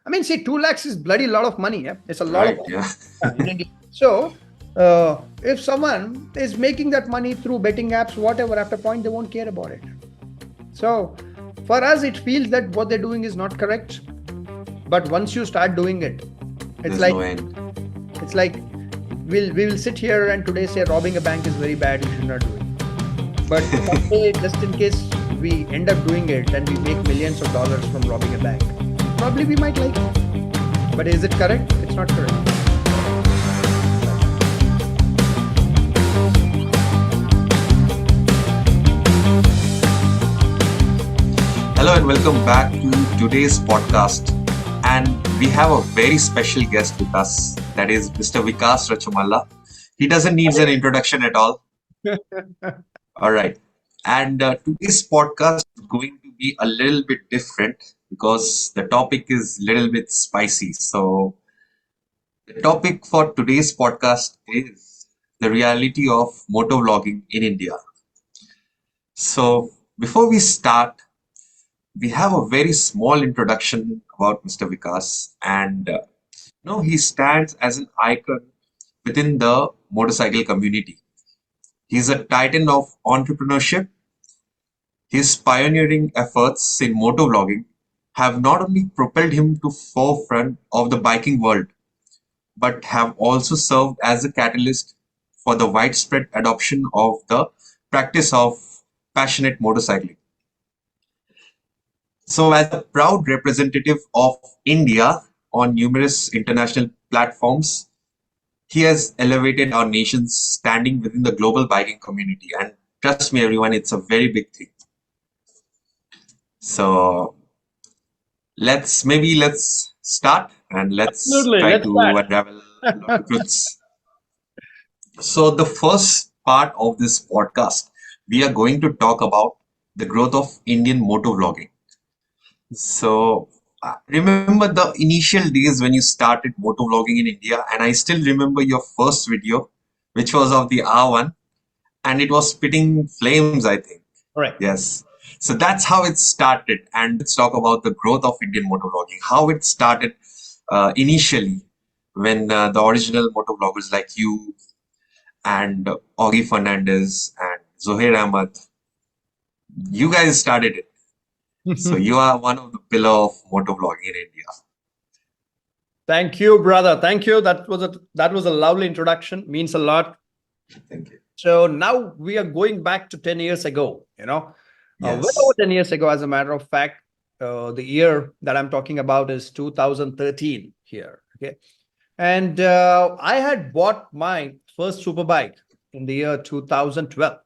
I mean, see, 2 lakhs is bloody lot of money. Yeah? It's a lot of Right. Yeah. in India. So, if someone is making that money through betting apps, whatever, after a point, they won't care about it. So, for us, it feels that what they're doing is not correct. But once you start doing it, it's There's like no end. it's like we will sit here and today say robbing a bank is very bad. You should not do it. But someday, just in case we end up doing it and we make millions of dollars from robbing a bank, probably we might like it. But is it correct? It's not correct. Hello and welcome back to today's podcast. And we have a very special guest with us. That is Mr. Vikas Rachamalla. He doesn't need an introduction at all. All right. And today's podcast is going to be a little bit different because the topic is a little bit spicy. So the topic for today's podcast is the reality of motovlogging in India. So before we start, we have a very small introduction about Mr. Vikas, and he stands as an icon within the motorcycle community. He's a titan of entrepreneurship. His pioneering efforts in motovlogging have not only propelled him to forefront of the biking world, but have also served as a catalyst for the widespread adoption of the practice of passionate motorcycling. So, as a proud representative of India on numerous international platforms, he has elevated our nation's standing within the global biking community. And trust me, everyone, it's a very big thing. So, let's start and let's Absolutely. try Let's to start. unravel a lot of truths. So, the first part of this podcast, we are going to talk about the growth of Indian motovlogging. So, remember the initial days when you started motovlogging in India, and I still remember your first video, which was of the R1, and it was spitting flames, I think. Correct. Yes. So that's how it started. And let's talk about the growth of Indian motovlogging, how it started initially when the original motovloggers like you and Augie Fernandez and Zohair Ahmad, you guys started it. So you are one of the pillar of motovlogging in India. Thank you, brother. Thank you. That was a lovely introduction. Means a lot. Thank you. So now we are going back to 10 years ago, well Yes. over 10 years ago, as a matter of fact. The year that I'm talking about is 2013 here. Okay. And I had bought my first superbike in the year 2012,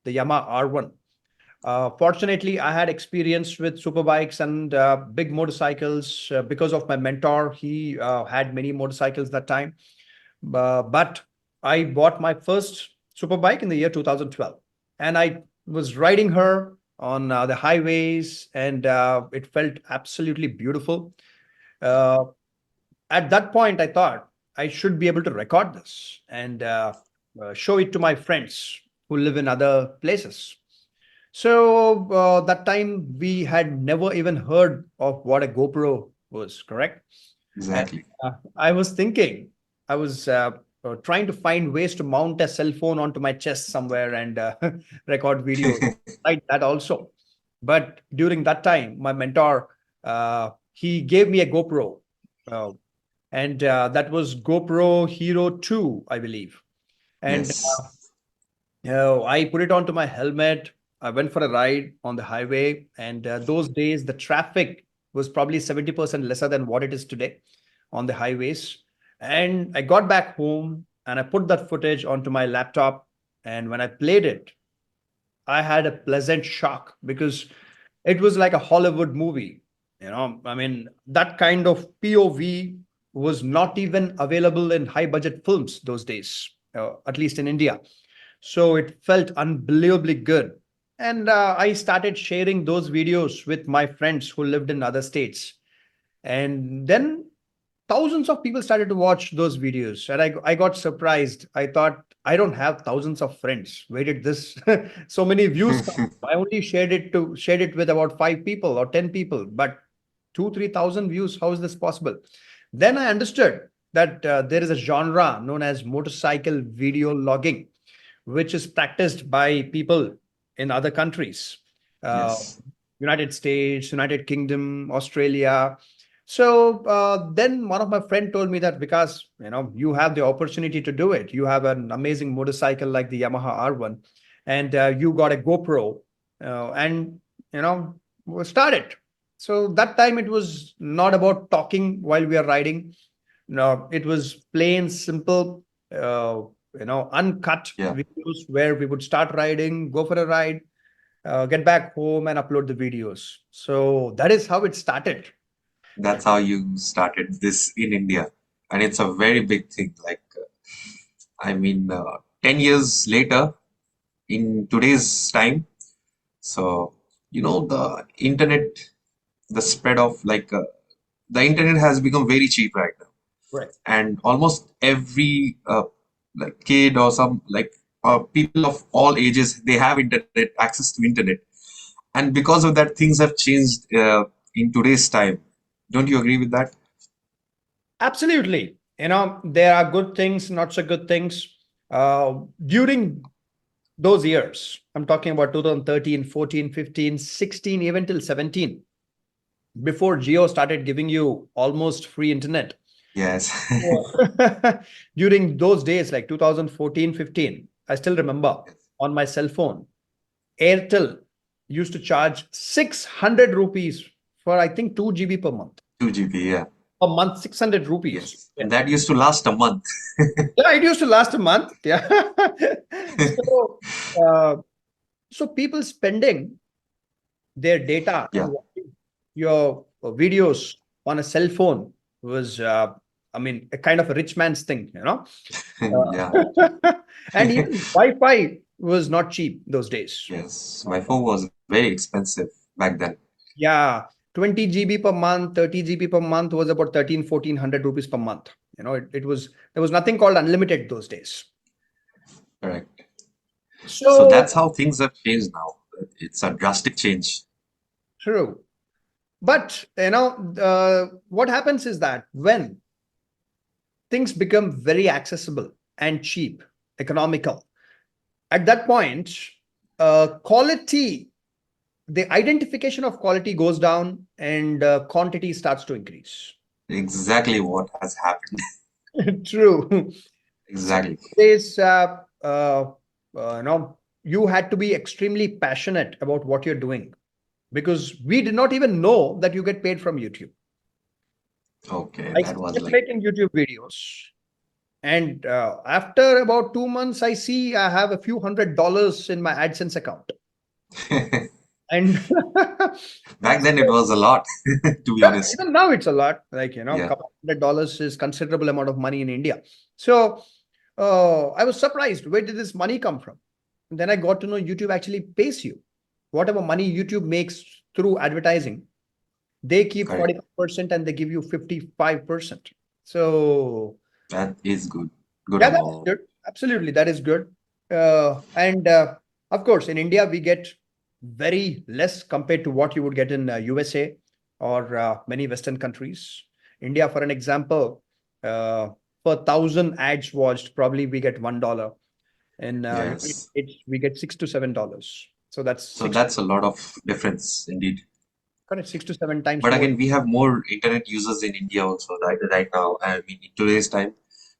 the Yamaha R1. Fortunately, I had experience with superbikes and big motorcycles because of my mentor. He had many motorcycles that time. But I bought my first superbike in the year 2012. And I was riding her on the highways, and it felt absolutely beautiful. At that point, I thought I should be able to record this and show it to my friends who live in other places. So that time we had never even heard of what a GoPro was, correct? Exactly. And, I was thinking, I was trying to find ways to mount a cell phone onto my chest somewhere and record videos, like that also. But during that time, my mentor, he gave me a GoPro, and that was GoPro Hero 2, I believe. And Yes. I put it onto my helmet. I went for a ride on the highway, and those days the traffic was probably 70% lesser than what it is today on the highways. And I got back home and I put that footage onto my laptop. And when I played it, I had a pleasant shock because it was like a Hollywood movie. I mean, that kind of POV was not even available in high budget films those days, at least in India. So it felt unbelievably good. And I started sharing those videos with my friends who lived in other states. And then thousands of people started to watch those videos. And I got surprised. I thought, I don't have thousands of friends. Where did this so many views come? I only shared it with about 5 people or 10 people. But 3,000 views. How is this possible? Then I understood that there is a genre known as motorcycle video logging, which is practiced by people in other countries, uh, Yes. United States, United Kingdom, Australia. So then one of my friend told me that, because you have the opportunity to do it. You have an amazing motorcycle like the Yamaha R1, and you got a GoPro, and start it. So that time it was not about talking while we are riding. No, it was plain simple, uncut Yeah. videos where we would start riding, go for a ride, get back home and upload the videos. So that is how it started. That's how you started this in India. And it's a very big thing. Like, I mean, 10 years later, in today's time, so, the internet, the spread of the internet has become very cheap right now. Right. And almost every like kid or some people of all ages, they have internet access to internet, and because of that things have changed in today's time. Don't you agree with that? Absolutely. There are good things, not so good things. During those years, I'm talking about 2013, 14, 15, 16, even till 17, before Geo started giving you almost free internet. Yes. During those days, like 2014, 15, I still remember on my cell phone, Airtel used to charge 600 rupees for, I think, 2 GB per month. 2 GB, yeah. A month, 600 rupees. Yes. And that used to last a month. Yeah, it used to last a month. Yeah. So, so people spending their data Yeah. and watching your videos on a cell phone was, a kind of a rich man's thing, Yeah. And even Wi-Fi was not cheap those days. Yes. My phone was very expensive back then. Yeah, 20 GB per month, 30 GB per month was about 1,400 rupees per month. It was, there was nothing called unlimited those days. Correct. So So that's how things have changed now. It's a drastic change. true. But, what happens is that when things become very accessible and cheap, economical, at that point, quality, the identification of quality goes down and quantity starts to increase. Exactly what has happened. True. Exactly. This, you had to be extremely passionate about what you're doing, because we did not even know that you get paid from YouTube. Okay, I that was started like making YouTube videos, and after about 2 months, I see I have a few $100 in my AdSense account. And back then it was a lot, to be honest. even now it's a lot. Like, Yeah. couple $100 is considerable amount of money in India. So I was surprised. Where did this money come from? And then I got to know YouTube actually pays you. Whatever money YouTube makes through advertising, they keep Correct. 45% and they give you 55%. So That is good. Good yeah, that's amount. good. Absolutely, that is good. And of course, in India, we get very less compared to what you would get in USA or many Western countries. India, for an example, per 1,000 ads watched, probably we get $1. In United Yes. States, we get $6 to $7. So that's So that's a lot of difference indeed. correct, 6 to 7 times But more. again, we have more internet users in India also, right now. I mean, in today's time,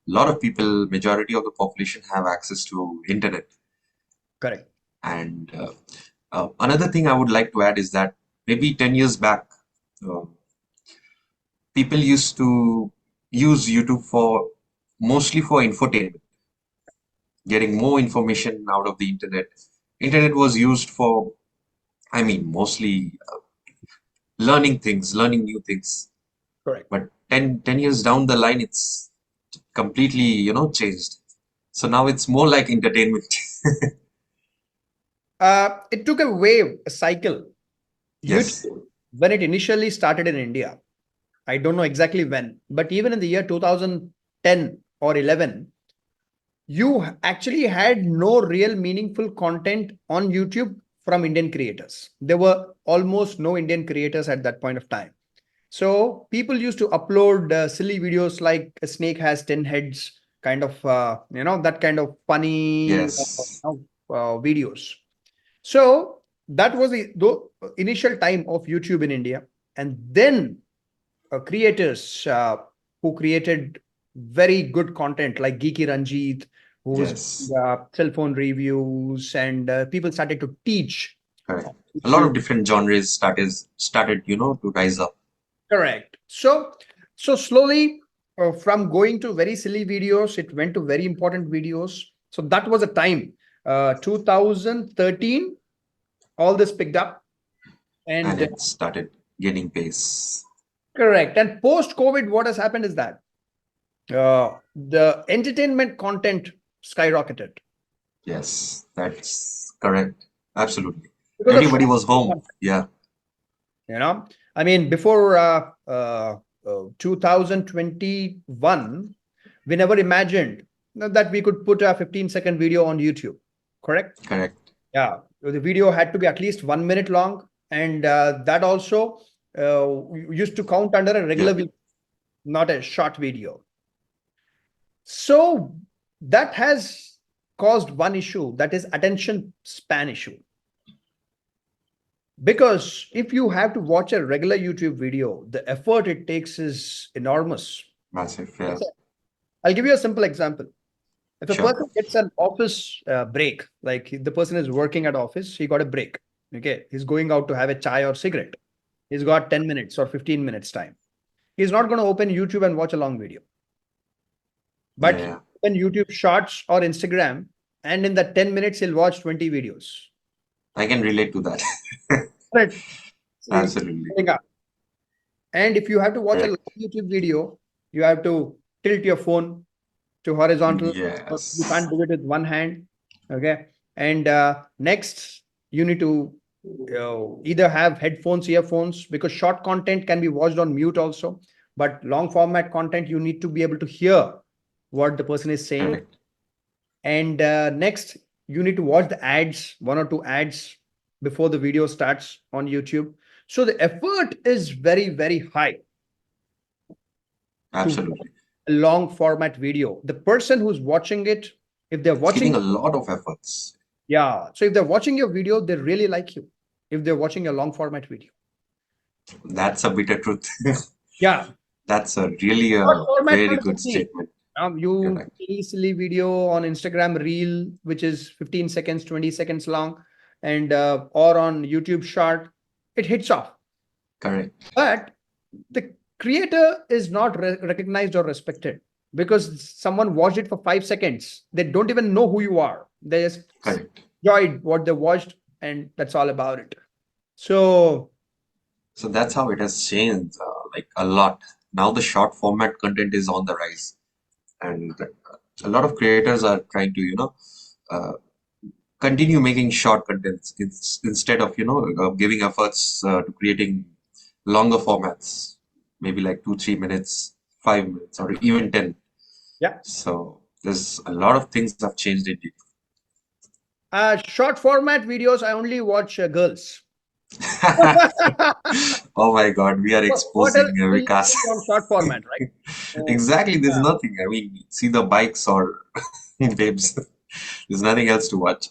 a lot of people, majority of the population have access to internet. Correct. And another thing I would like to add is that maybe 10 years back, uh, people used to use YouTube for mostly for infotainment, getting more information out of the internet. Internet was used for, I mean, mostly learning things, learning new things. Correct. But 10 years down the line, it's completely, changed. So now it's more like entertainment. It took a wave, a cycle. Yes. YouTube, when it initially started in India, I don't know exactly when, but even in the year 2010 or 11, you actually had no real meaningful content on YouTube from Indian creators. There were almost no Indian creators at that point of time. So people used to upload silly videos like a snake has 10 heads, kind of, that kind of funny Yes. videos. So that was the initial time of YouTube in India. And then creators who created very good content like Geeky Ranjit, who was Yes. cell phone reviews, and people started to teach Correct. on A lot YouTube. of different genres started to rise up. Correct. So slowly, from going to very silly videos, it went to very important videos. So that was a time, 2013, all this picked up. And And it started gaining pace. correct. And post COVID, what has happened is that the entertainment content skyrocketed Yes, that's correct. Absolutely. because of Everybody short was home. content, Yeah, I mean, before 2021, we never imagined that we could put a 15-second video on YouTube. Correct? correct. Yeah. The video had to be at least 1 minute long, and that also used to count under a regular Yeah, video, not a short video. So that has caused one issue, that is attention span issue. Because if you have to watch a regular YouTube video, the effort it takes is enormous. massive. Yeah, I'll give you a simple example. If a sure. person gets an office break, like the person is working at office, he got a break. Okay, he's going out to have a chai or cigarette. He's got 10 minutes or 15 minutes time. He's not going to open YouTube and watch a long video. But Yeah, open YouTube Shorts or Instagram, and in that 10 minutes, he'll watch 20 videos. I can relate to that. Right. Absolutely. And if you have to watch a Correct. long YouTube video, you have to tilt your phone to horizontal. You can't Yes, do it with one hand. Okay. And next, you need to either have headphones, earphones, because short content can be watched on mute also. But long format content, you need to be able to hear what the person is saying. correct. And next, you need to watch the ads, one or two ads before the video starts on YouTube. So the effort is very, very high to Absolutely. a long format video. The person who's watching it, if they're It's watching, getting a lot of efforts. yeah. So if they're watching your video, they really like you. If they're watching a long format video, That's a bitter truth. yeah. That's a really a Short format very not a good big deal. statement. You You're right. see silly video on Instagram Reel, which is 15 seconds, 20 seconds long, and or on YouTube Short, it hits off. Correct. But the creator is not recognized or respected because someone watched it for 5 seconds. They don't even know who you are. They just Correct. enjoyed what they watched, and that's all about it. So So that's how it has changed like a lot. Now the short format content is on the rise, and a lot of creators are trying to uh, continue making short contents instead of giving efforts to creating longer formats, maybe like 2-3 minutes, 5 minutes, or even 10. yeah, So there's a lot of things have changed in short format videos, I only watch girls. Oh my God, we are What exposing else will you Vikas. see on short format, right? Exactly, there's Yeah. nothing. I mean, see the bikes or babes. There's nothing else to watch.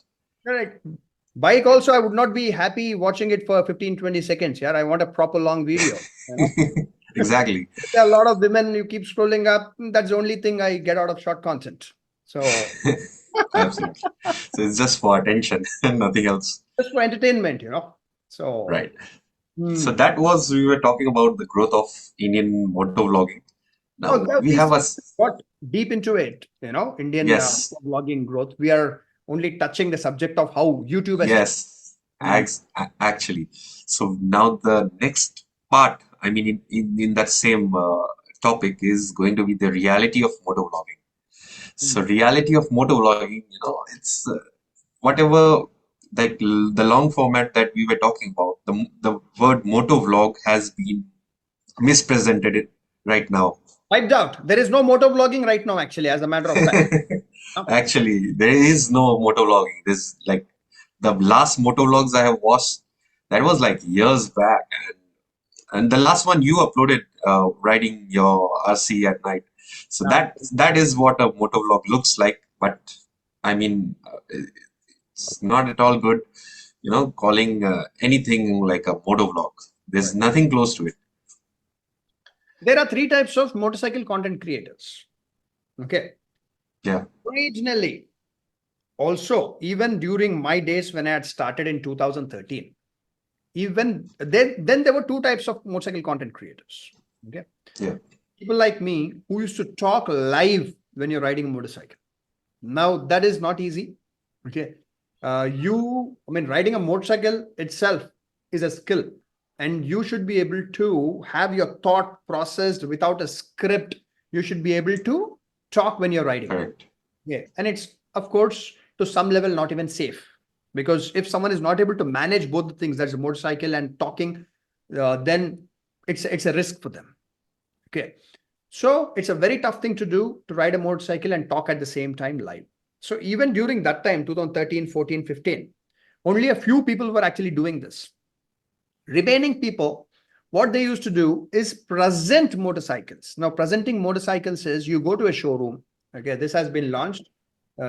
Correct. Bike also, I would not be happy watching it for 15, 20 seconds. Yeah, I want a proper long video. Exactly. There are a lot of women, you keep scrolling up. That's the only thing I get out of short content. So Absolutely. So it's just for attention and nothing else. just for entertainment. So Right. So that was, we were talking about the growth of Indian motovlogging. Now we we have a, got deep into it. Indian yes, vlogging growth. We are only touching the subject of how YouTube has. yes, actually. So now the next part, I mean, in that same topic is going to be the reality of motovlogging. So reality of motovlogging, it's whatever like the long format that we were talking about. The word motovlog has been mispresented it right now. Wiped out. There is no motovlogging right now, actually, as a matter of fact. Actually, there is no motovlogging. This like the last motovlogs I have watched, that was like years back, and And the last one you uploaded, riding your RC at night. So Uh, that is what a motovlog looks like. But I mean, it's not at all good, calling anything like a motovlog. There's right. nothing close to it. There are three types of motorcycle content creators. Okay. Yeah. Originally, also, even during my days when I had started in 2013, even then there were two types of motorcycle content creators. Okay. Yeah. People like me who used to talk live when you're riding a motorcycle. Now that is not easy. Okay. Riding a motorcycle itself is a skill, and you should be able to have your thought processed without a script. You should be able to talk when you're riding. Correct. Yeah. And it's, of course, to some level, not even safe. Because if someone is not able to manage both the things, that's a motorcycle and talking, then it's a risk for them. Okay. So it's a very tough thing to do, to ride a motorcycle and talk at the same time live. So even during that time, 2013, 14, 15, only a few people were actually doing this. Remaining people, what they used to do is present motorcycles. Now, presenting motorcycles is you go to a showroom. Okay, this has been launched.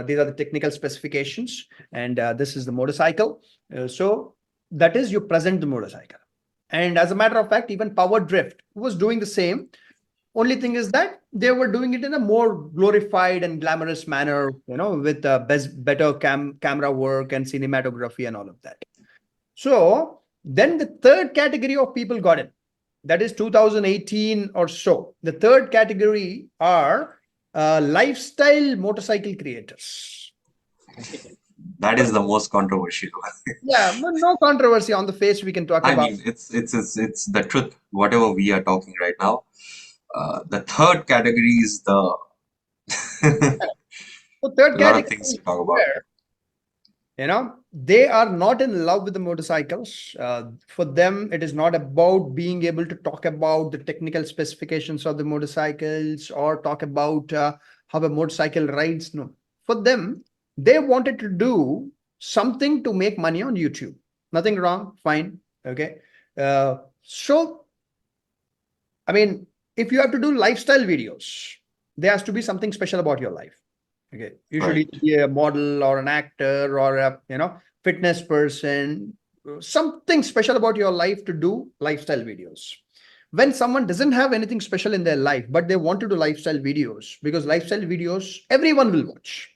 These are the technical specifications, and this is the motorcycle. So that is, you present the motorcycle. And as a matter of fact, even Power Drift was doing the same. Only thing is that they were doing it in a more glorified and glamorous manner, with better camera work and cinematography and all of that. So then the third category of people got in. That is 2018 or so. The third category are lifestyle motorcycle creators. That is the most controversial one. Yeah, but no controversy on the face we can talk I about. mean, it's the truth. Whatever we are talking right now. The third category is the So third a lot of category things is to talk about. where, they are not in love with the motorcycles. For them, it is not about being able to talk about the technical specifications of the motorcycles or talk about how a motorcycle rides. No, for them, they wanted to do something to make money on YouTube. Nothing wrong, fine, okay. So, I mean, if you have to do lifestyle videos, there has to be something special about your life. Okay, you should Right. either be a model or an actor or a fitness person, something special about your life to do lifestyle videos. When someone doesn't have anything special in their life, but they want to do lifestyle videos, because lifestyle videos everyone will watch.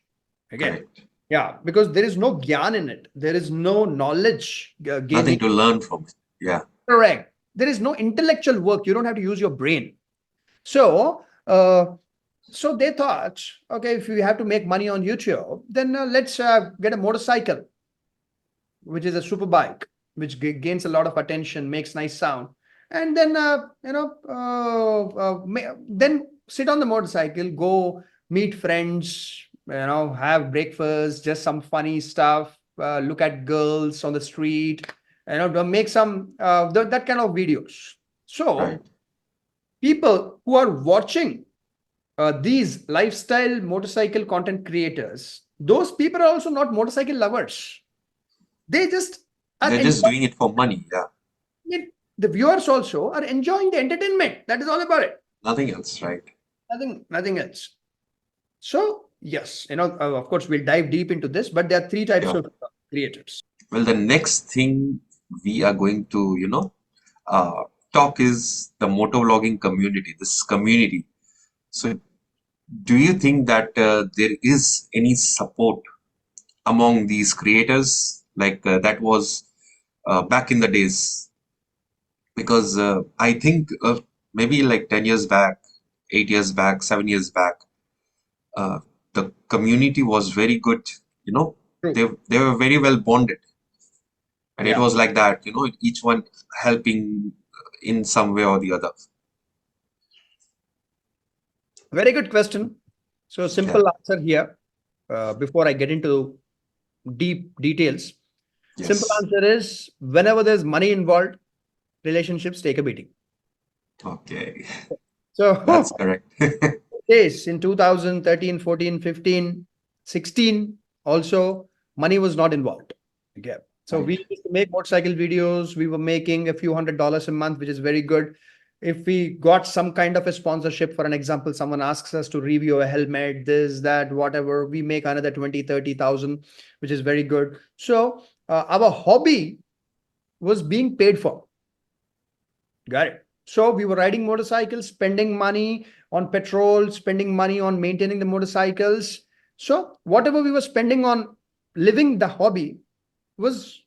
Okay. Correct. Yeah, because there is no gyan in it. There is no knowledge Nothing gaining. to learn from it. Yeah. Correct. There is no intellectual work. You don't have to use your brain. So, so they thought, okay, if we have to make money on YouTube, then let's get a motorcycle, which is a super bike, which gains a lot of attention, makes nice sound, and then then sit on the motorcycle, go meet friends, have breakfast, just some funny stuff, look at girls on the street, make some that kind of videos. So Right. people who are watching these lifestyle motorcycle content creators, those people are also not motorcycle lovers. They just are They're just enjoying doing it for money. Yeah. it. The viewers also are enjoying the entertainment. That is all about it. Nothing else. Right. Nothing else. So yes, of course, we'll dive deep into this, but there are three types Yeah. of creators. Well, the next thing we are going to, talk is the motovlogging community, this community. So, do you think that there is any support among these creators like that was back in the days? Because I think maybe like 10 years back, 8 years back, 7 years back, the community was very good. You know, True. they were very well bonded. And it Yeah. was like that, each one helping in some way or the other. Very good question. So Yeah. simple answer here, before I get into deep details. Simple Yes. answer is, whenever there's money involved, relationships take a beating. Okay. So That's correct. yes, in 2013, 14, 15, 16, also money was not involved. Okay. So we Right. used to make motorcycle videos. We were making a few $100s a month, which is very good. If we got some kind of a sponsorship, for an example, someone asks us to review a helmet, this, that, whatever, we make another 20, 30,000, which is very good. So our hobby was being paid for. Got it. So we were riding motorcycles, spending money on petrol, spending money on maintaining the motorcycles. So whatever we were spending on living the hobby was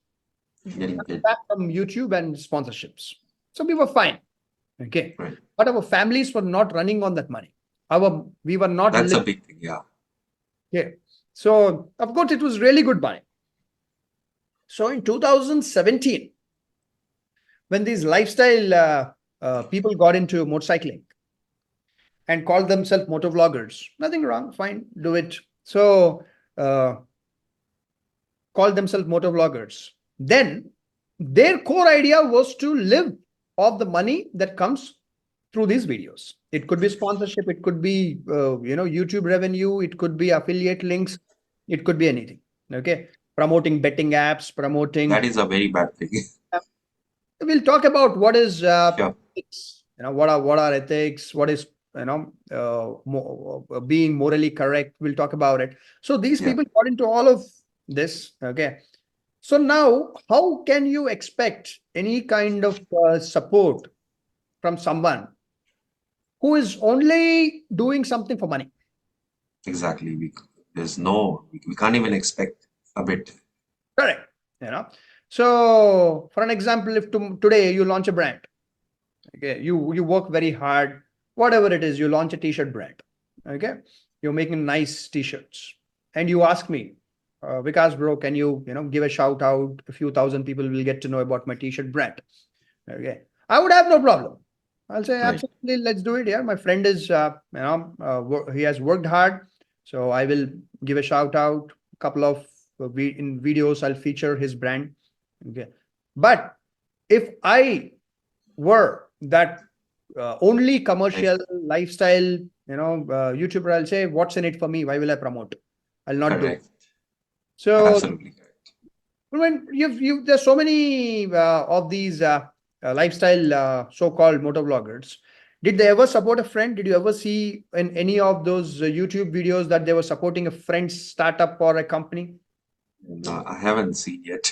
Getting paid. back from YouTube and sponsorships. So we were fine. Okay. Right. But our families were not running on that money. We were not That's a living. big thing. Yeah. Yeah. So of course it was really good money. So in 2017, when these lifestyle people got into motorcycling and called themselves motovloggers, nothing wrong, fine, do it. So called themselves motovloggers. Then their core idea was to live off the money that comes through these videos. It could be sponsorship, it could be YouTube revenue, it could be affiliate links, it could be anything. Okay, promoting betting apps, promoting. That is a very bad thing. We'll talk about what is Sure. ethics. What are ethics? What is being morally correct? We'll talk about it. So these Yeah. people got into all of this. Okay. So now, how can you expect any kind of support from someone who is only doing something for money? Exactly. We can't even expect a bit. Correct. So for an example, if today you launch a brand, okay, you work very hard, whatever it is, you launch a t-shirt brand, okay, you're making nice t-shirts, and you ask me, Vikas bro, can you give a shout out? A few thousand people will get to know about my t-shirt brand. Okay, I would have no problem. I'll say Right. absolutely, let's do it. Yeah, my friend is he has worked hard, so I will give a shout out. A couple of in videos I'll feature his brand. Okay, but if I were that only commercial lifestyle YouTuber, I'll say, what's in it for me? Why will I promote? I'll not do it. Correct. So Absolutely correct. when there's so many of these lifestyle so-called motovloggers. Did they ever support a friend? Did you ever see in any of those YouTube videos that they were supporting a friend's startup or a company? No, I haven't seen yet.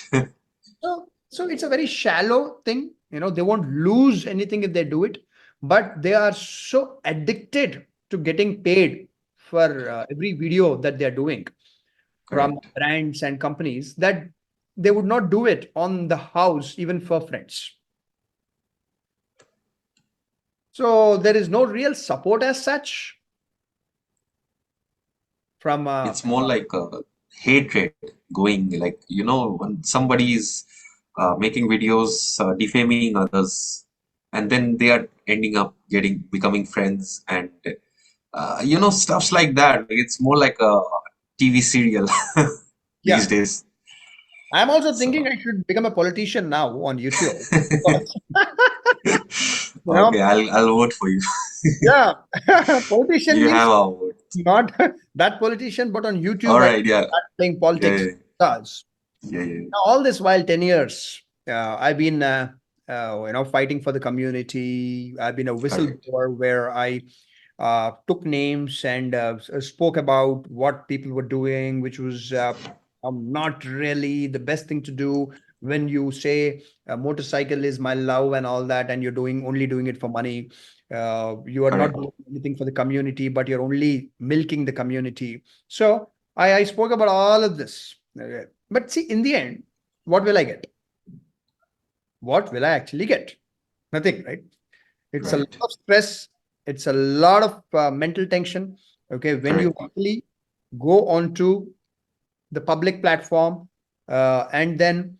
So it's a very shallow thing. They won't lose anything if they do it, but they are so addicted to getting paid for every video that they're doing from Correct. brands and companies that they would not do it on the house, even for friends. So there is no real support as such from It's more like a hatred going, like, when somebody is making videos defaming others, and then they are ending up becoming friends, and stuffs like that. It's more like a TV serial yeah. these days. I'm also So thinking I should become a politician now on YouTube. okay, I'll vote for you. Yeah, politician You means have our vote. not that politician, but on YouTube, All I right, yeah, start playing yeah, politics. yeah, Does. yeah, yeah. Now, all this while 10 years, I've been fighting for the community. I've been a Correct. whistleblower where I took names and spoke about what people were doing, which was not really the best thing to do. When you say a motorcycle is my love and all that, and you're only doing it for money, you are not Correct. doing anything for the community, but you're only milking the community. So I spoke about all of this. Okay. But see, in the end, what will I get? What will I actually get? Nothing, right? It's a lot Right. of stress. It's a lot of mental tension. Okay, when you Correct. actually go onto the public platform and then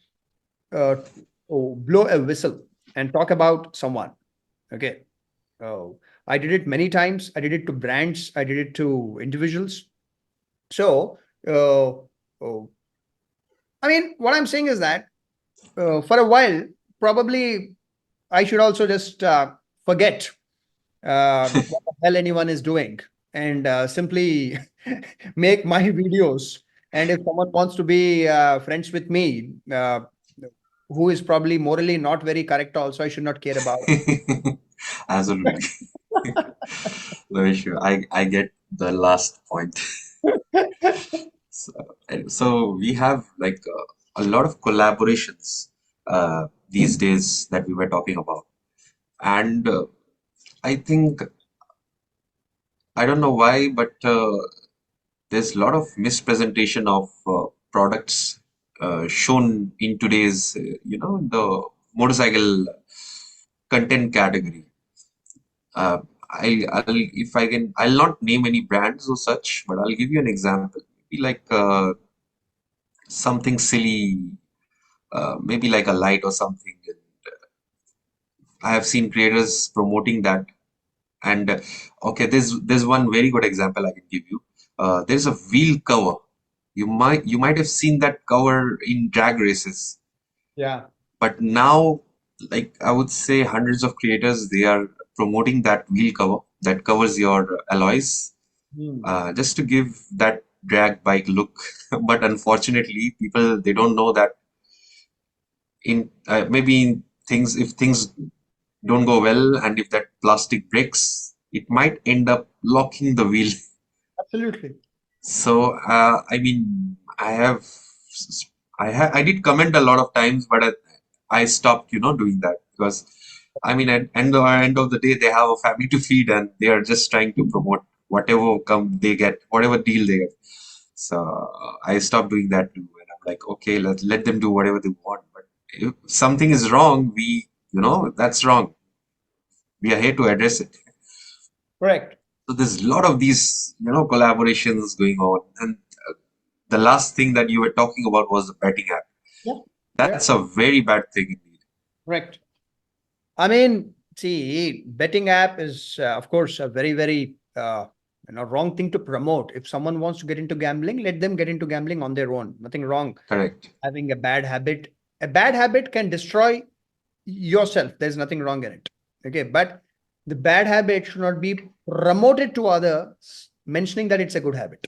blow a whistle and talk about someone. Okay, I did it many times. I did it to brands. I did it to individuals. So, I mean, what I'm saying is that for a while, probably I should also just forget what the hell anyone is doing and simply make my videos. And if someone wants to be friends with me, who is probably morally not very correct also, I should not care about. Absolutely. No issue. I get the last point. So, so we have like a lot of collaborations these days that we were talking about. And I think, I don't know why, but there's a lot of mispresentation of products shown in today's, the motorcycle content category. If I can, I'll not name any brands or such, but I'll give you an example. Maybe like something silly, maybe like a light or something. And I have seen creators promoting that. And okay, there's one very good example I can give you. There's a wheel cover. You might have seen that cover in drag races. Yeah. But now, like I would say, hundreds of creators they are promoting that wheel cover that covers your alloys, Hmm. just to give that drag bike look. But unfortunately, people they don't know that in maybe in things if things don't go well and if that plastic breaks, it might end up locking the wheel. Absolutely. So I mean, I did comment a lot of times, but I stopped, doing that because I mean, at end of the day, they have a family to feed and they are just trying to promote whatever come they get, whatever deal they get. So I stopped doing that too, and I'm like, okay, let them do whatever they want. But if something is wrong, that's wrong. We are here to address it. Correct. So there's a lot of these, collaborations going on. And the last thing that you were talking about was the betting app. Yeah. Yeah. That's a very bad thing indeed. Correct. I mean, see, betting app is, of course, a very, very wrong thing to promote. If someone wants to get into gambling, let them get into gambling on their own. Nothing wrong. Correct. Having a bad habit. A bad habit can destroy yourself. There's nothing wrong in it. Okay, but the bad habit should not be promoted to others, mentioning that it's a good habit.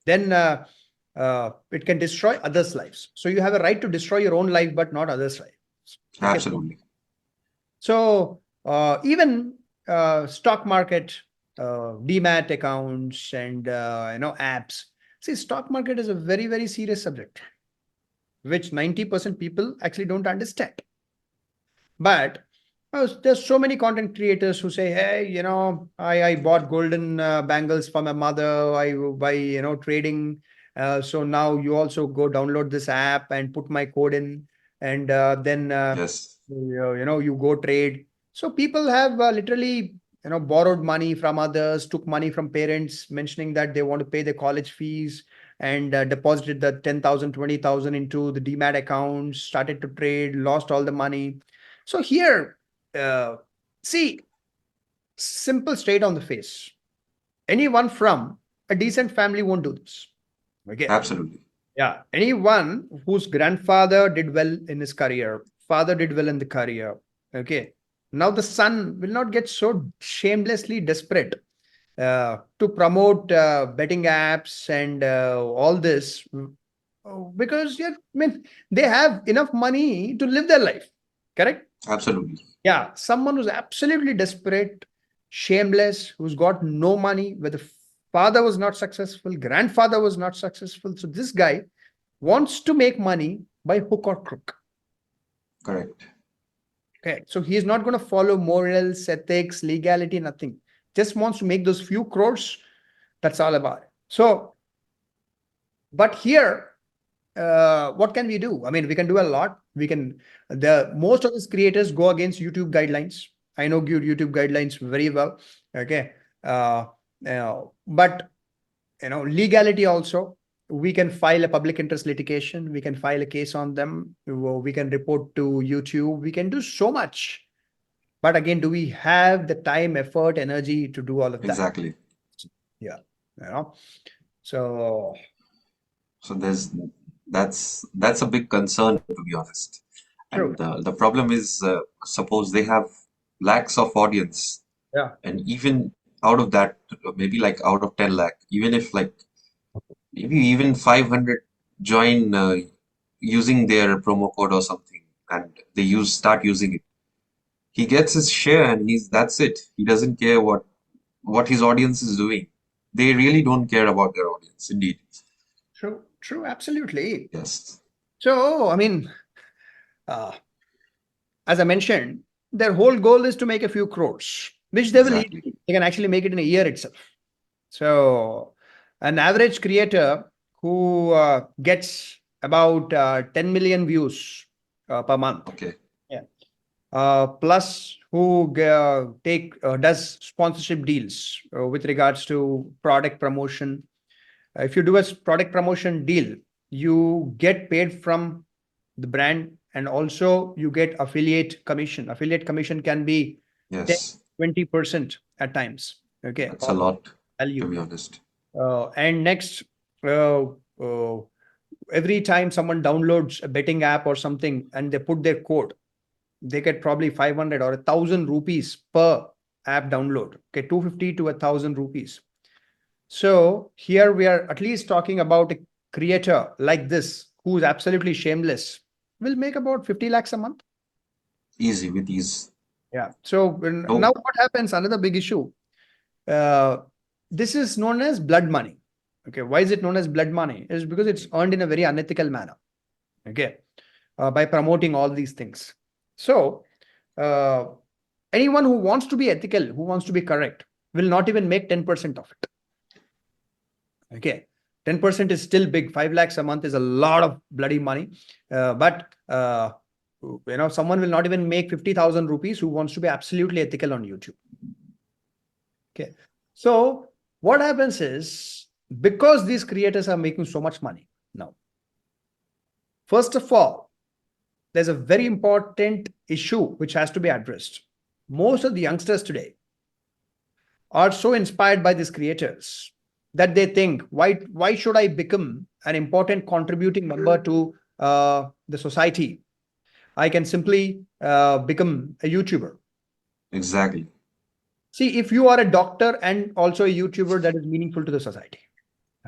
Then it can destroy others' lives. So you have a right to destroy your own life, but not others' lives. Okay? Absolutely. So even stock market, demat accounts, and apps. See, stock market is a very, very serious subject, which 90% people actually don't understand. But there's so many content creators who say, hey, I bought golden bangles for my mother. I by trading. So now you also go download this app and put my code in, and then Yes. you go trade. So people have literally borrowed money from others, took money from parents, mentioning that they want to pay their college fees, and deposited the 10,000, 20,000 into the demat account, started to trade, lost all the money. So here, see, simple, straight on the face. Anyone from a decent family won't do this. Okay. Absolutely. Yeah. Anyone whose grandfather did well in his career, father did well in the career. Okay. Now the son will not get so shamelessly desperate to promote betting apps and all this, because I mean, they have enough money to live their life. Correct? Absolutely. Yeah. Someone who's absolutely desperate, shameless, who's got no money, where the father was not successful, grandfather was not successful. So this guy wants to make money by hook or crook. Correct. Okay. So he is not going to follow morals, ethics, legality, nothing. Just wants to make those few crores. That's all about it. So, but here, what can we do? I mean, we can do a lot. We can, most of these creators go against YouTube guidelines. I know YouTube guidelines very well. Okay. But, legality also, we can file a public interest litigation. We can file a case on them. We can report to YouTube. We can do so much. But again, do we have the time, effort, energy to do all of that? Exactly. Yeah. So that's a big concern, to be honest. true. And the problem is, suppose they have lakhs of audience, Yeah. and even out of that, maybe like out of 10 lakh, even if like maybe even 500 join using their promo code or something, and they start using it. He gets his share and that's it. He doesn't care what his audience is doing. They really don't care about their audience, indeed. True, absolutely. Yes, So, I mean, uh, as I mentioned, their whole goal is to make a few crores, which they will exactly. easily. They can actually make it in a year itself. So, an average creator who gets about 10 million views per month, Okay. yeah, plus who does sponsorship deals with regards to product promotion. If you do a product promotion deal, you get paid from the brand, and also you get affiliate commission. Affiliate commission can be 10, Yes, 20% at times. Okay, that's a of lot, to value. be honest. And next, uh, uh, every time someone downloads a betting app or something and they put their code, they get probably 500 or 1,000 rupees per app download. Okay, 250 to 1,000 rupees. So here we are at least talking about a creator like this who's absolutely shameless will make about 50 lakhs a month. Easy with ease. Yeah. So now No, what happens? Another big issue. Uh, this is known as blood money. Okay. Why is it known as blood money? Is because it's earned in a very unethical manner. Okay. By promoting all these things. So uh, anyone who wants to be ethical, who wants to be correct, will not even make 10% of it. Okay. 10% is still big. 5 lakhs a month is a lot of bloody money. But someone will not even make 50,000 rupees who wants to be absolutely ethical on YouTube. Okay. So what happens is, because these creators are making so much money now, first of all, there's a very important issue which has to be addressed. Most of the youngsters today are so inspired by these creators that they think, why should I become an important contributing member to the society? I can simply become a YouTuber. exactly. See, if you are a doctor and also a YouTuber, that is meaningful to the society.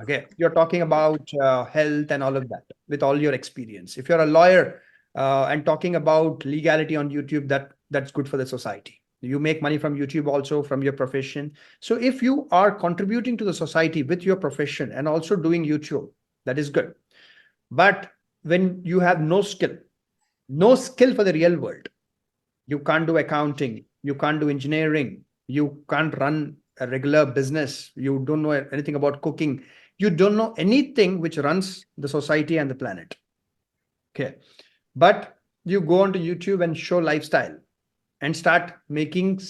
Okay, you're talking about health and all of that with all your experience. If you're a lawyer and talking about legality on YouTube, that's good for the society. You make money from YouTube also from your profession. So if you are contributing to the society with your profession and also doing YouTube, that is good. But when you have no skill for the real world, you can't do accounting, you can't do engineering, you can't run a regular business, you don't know anything about cooking, you don't know anything which runs the society and the planet. Okay. But you go onto YouTube and show lifestyle and start making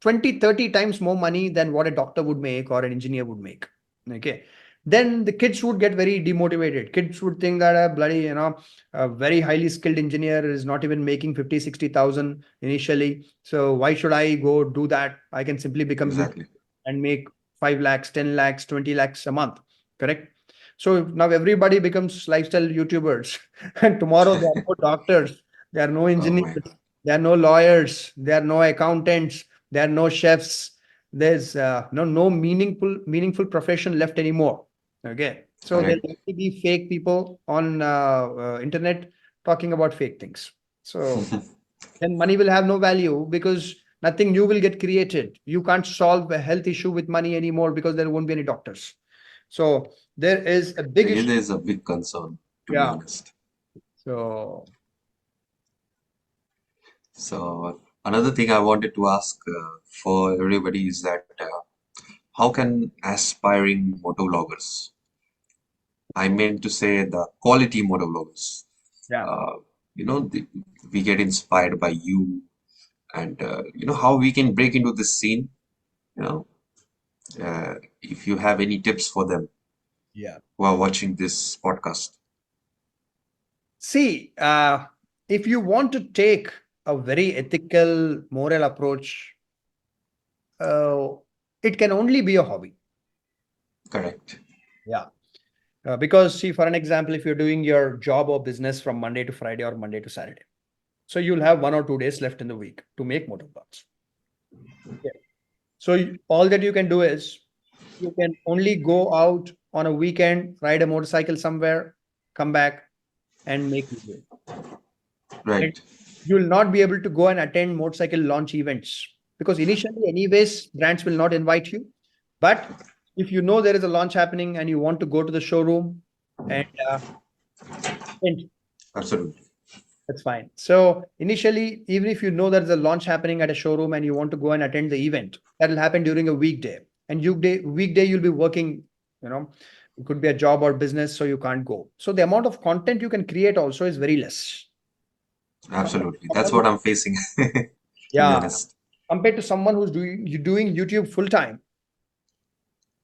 20, 30 times more money than what a doctor would make or an engineer would make. Okay. Then the kids would get very demotivated. Kids would think that a bloody, a very highly skilled engineer is not even making 50, 60,000 initially. So why should I go do that? I can simply become YouTube Exactly. and make 5 lakhs, 10 lakhs, 20 lakhs a month. Correct. So now everybody becomes lifestyle YouTubers. And tomorrow there are no doctors, there are no Oh engineers, my God. there are no lawyers, there are no accountants, there are no chefs. There's no meaningful profession left anymore. Okay, so there'll Correct. only be fake people on internet talking about fake things. So then money will have no value because nothing new will get created. You can't solve a health issue with money anymore because there won't be any doctors. So there is a big issue. Really is a big concern, to be Yeah. honest. So So another thing I wanted to ask for everybody is that how can aspiring motovloggers, I meant to say the quality motovloggers, yeah. uh, we get inspired by you and how we can break into this scene, you know, if you have any tips for them Yeah. who are watching this podcast. See, if you want to take a very ethical, moral approach, uh, it can only be a hobby. Correct. Yeah. Because, see, for an example, if you're doing your job or business from Monday to Friday or Monday to Saturday, so you'll have 1 or 2 days left in the week to make motovlogs. Yeah. So all that you can do is you can only go out on a weekend, ride a motorcycle somewhere, come back and make video. And Right. you will not be able to go and attend motorcycle launch events because initially, anyways, brands will not invite you. But if you know there is a launch happening and you want to go to the showroom and attend, Absolutely. that's fine. So initially, even if you know there's a launch happening at a showroom and you want to go and attend the event, that will happen during a weekday. And weekday you'll be working, you know, it could be a job or business, so you can't go. So the amount of content you can create also is very less. Compared to Absolutely. That's someone what I'm facing, to be yeah, honest. compared to someone who's doing YouTube full time,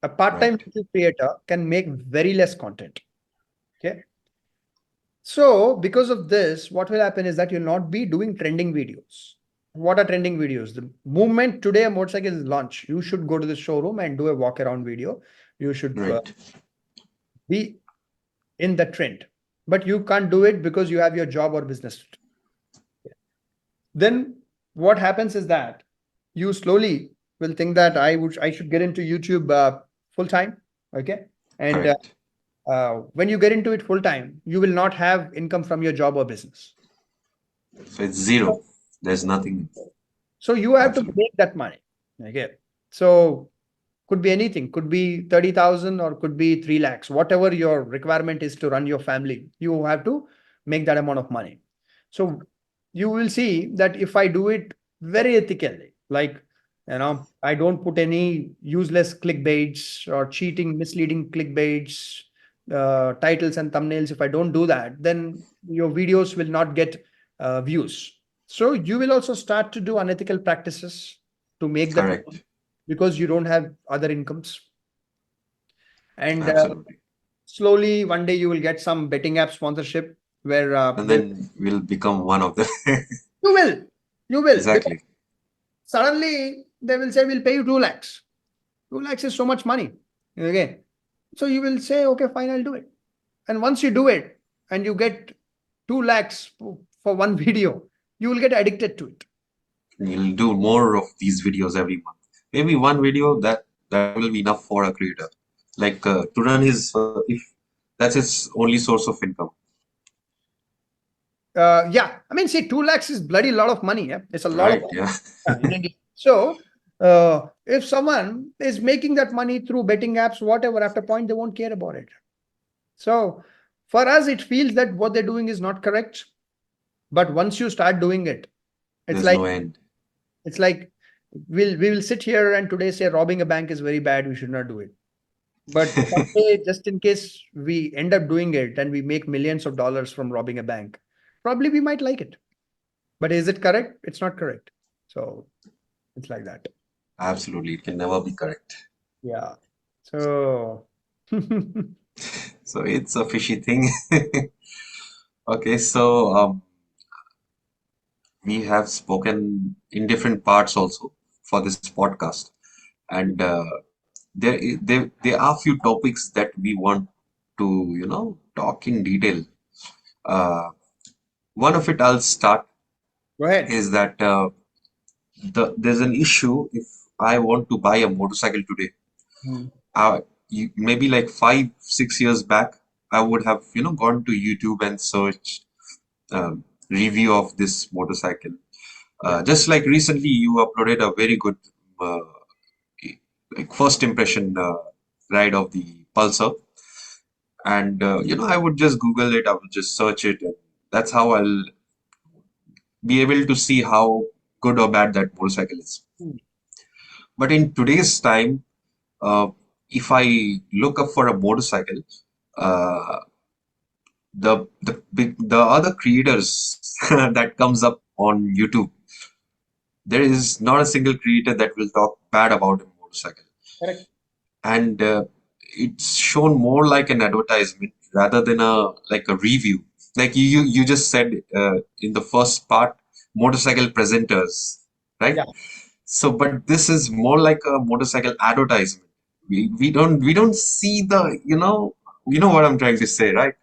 a part-time Right. YouTube creator can make very less content. Okay. So, because of this, what will happen is that you'll not be doing trending videos. What are trending videos? The moment today a motorcycle is launched, you should go to the showroom and do a walk around video. You should Right. be in the trend, but you can't do it because you have your job or business. Then what happens is that you slowly will think that I should get into YouTube full time. Okay, and Correct. when you get into it full time, you will not have income from your job or business. So it's zero. There's nothing. So you have to Absolutely. make that money. Okay. So could be anything, could be 30,000 or could be 3 lakhs, whatever your requirement is to run your family, you have to make that amount of money. So you will see that if I do it very ethically, like, I don't put any useless clickbaits or cheating, misleading clickbaits, titles and thumbnails. If I don't do that, then your videos will not get views. So you will also start to do unethical practices to make that money Correct. because you don't have other incomes. And Absolutely. slowly, one day you will get some betting app sponsorship where And then we'll become one of them. you will, you will, because Exactly. suddenly they will say, we'll pay you 2 lakhs. 2 lakhs is so much money. Okay. So you will say, okay, fine, I'll do it. And once you do it and you get 2 lakhs for one video, you will get addicted to it. We'll do more of these videos every month. Maybe one video that will be enough for a creator. Like to run his, if that's his only source of income. Yeah, I mean, see, 2 lakhs is bloody lot of money. Yeah, it's a lot of Right. money Yeah. in India. So, if someone is making that money through betting apps, whatever, after a point they won't care about it. So, for us, it feels that what they're doing is not correct. But once you start doing it, it's There's like no end. it's like we will sit here and today say robbing a bank is very bad. We should not do it. But someday, just in case we end up doing it and we make millions of dollars from robbing a bank, probably we might like it. But is it correct? It's not correct. So it's like that. Absolutely. It can never be correct. Yeah. So So it's a fishy thing. Okay. So we have spoken in different parts also for this podcast. And there are few topics that we want to talk in detail. Uh, one of it I'll start go ahead. is that there's an issue if I want to buy a motorcycle today. Hmm. Maybe like 5 6 years back I would have gone to YouTube and searched review of this motorcycle. Yeah. Just like recently you uploaded a very good uh, like first impression ride of the Pulsar. And I would just Google it, I would just search it, and that's how I'll be able to see how good or bad that motorcycle is. Hmm. But in today's time, uh, if I look up for a motorcycle, uh, the other creators that comes up on YouTube, there is not a single creator that will talk bad about a motorcycle. Correct. And it's shown more like an advertisement rather than a like a review, like you just said in the first part, motorcycle presenters, right? Yeah. So but this is more like a motorcycle advertisement. We don't see the what I'm trying to say, right?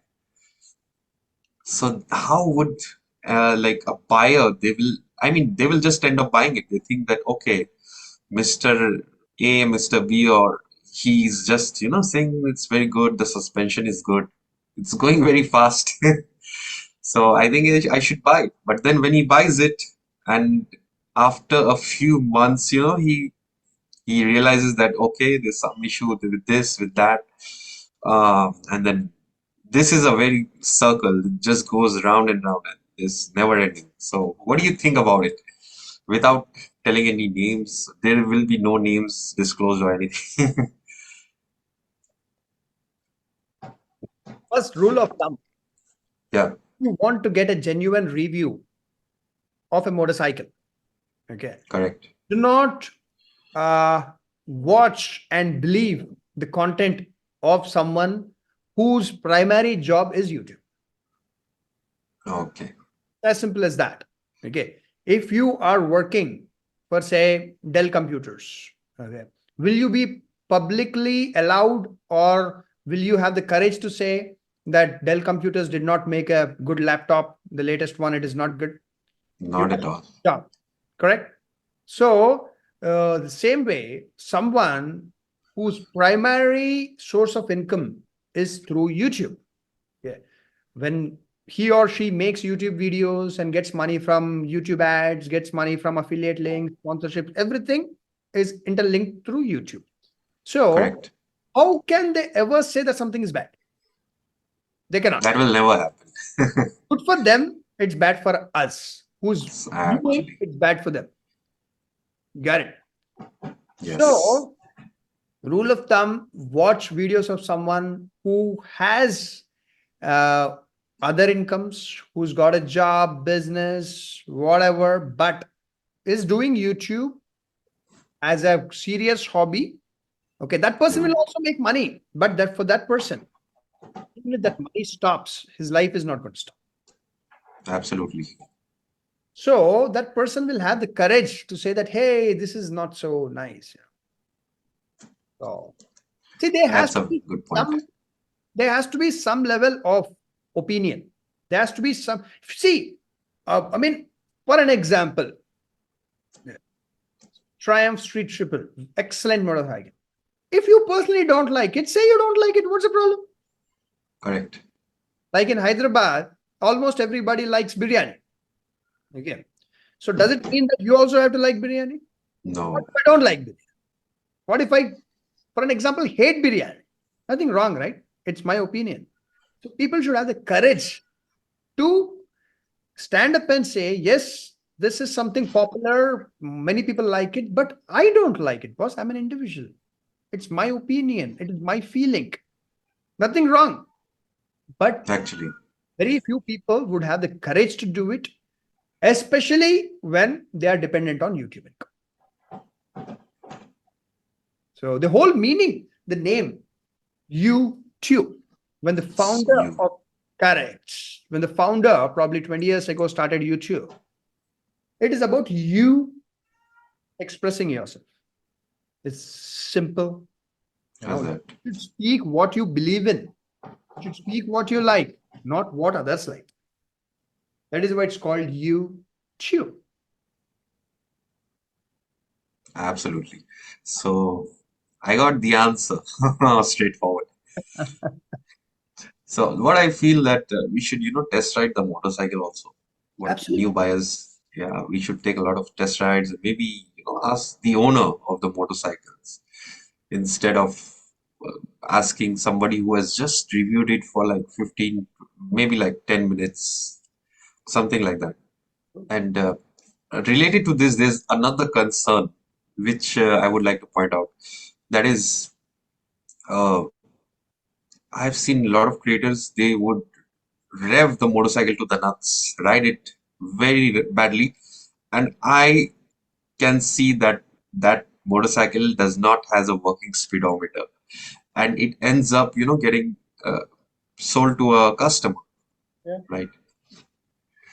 So how would like a buyer, they will just end up buying it. They think that okay, Mr. A, Mr. B, or he's just, saying it's very good, the suspension is good, it's going very fast. So I think I should buy it. But then when he buys it, and after a few months, he realizes that okay, there's some issue with this, with that, and then this is a very circle. It just goes round and round, and it's never ending. So what do you think about it? Without telling any names, there will be no names disclosed or anything. First rule of thumb, Yeah, you want to get a genuine review of a motorcycle. Okay. correct. Do not watch and believe the content of someone whose primary job is YouTube. Okay, As simple as that. Okay. If you are working for, say, Dell computers, okay, will you be publicly allowed, or will you have the courage to say that Dell computers did not make a good laptop? The latest one, it is not good. not at all. Yeah, correct. So, the same way, someone whose primary source of income is through YouTube. Yeah. When he or she makes YouTube videos and gets money from YouTube ads, gets money from affiliate links, sponsorships, everything is interlinked through YouTube. So, Correct. how can they ever say that something is bad? They cannot. That will never happen. Good for them, it's bad for us. Who's doing Actually, it's bad for them. Got it. yes. So, rule of thumb, watch videos of someone who has other incomes, who's got a job, business, whatever, but is doing YouTube as a serious hobby. Okay, that person will also make money, but that for that person, even if that money stops, his life is not going to stop. Absolutely. So that person will have the courage to say that, hey, this is not so nice. So, see, That's a good point. there has to be some level of opinion. There has to be some. See, I mean, for an example, Triumph Street Triple, excellent motorcycle. If you personally don't like it, say you don't like it. What's the problem? Correct. Like in Hyderabad, almost everybody likes biryani. Okay. So does it mean that you also have to like biryani? What No, if I don't like biryani? What if I, for an example, hate biryani? Nothing wrong, right? It's my opinion. So people should have the courage to stand up and say, yes, this is something popular. Many people like it, but I don't like it, boss. I'm an individual. It's my opinion. It is my feeling. Nothing wrong. But actually, very few people would have the courage to do it, especially when they are dependent on YouTube income. So the whole meaning, the name, YouTube, when the founder you. of correct, when the founder probably 20 years ago started YouTube, it is about you expressing yourself. It's simple. How's that? You should speak what you believe in. You should speak what you like, not what others like. That is why it's called YouTube. Absolutely. So I got the answer. Straightforward. So what I feel that we should, test ride the motorcycle also. What new Absolutely. buyers, yeah, we should take a lot of test rides and maybe, ask the owner of the motorcycles instead of asking somebody who has just reviewed it for like 15, maybe like 10 minutes, something like that. And related to this, there's another concern which I would like to point out. That is, uh, I've seen a lot of creators, they would rev the motorcycle to the nuts, ride it very badly, and I can see that that motorcycle does not has a working speedometer, and it ends up, getting sold to a customer, Yeah. right?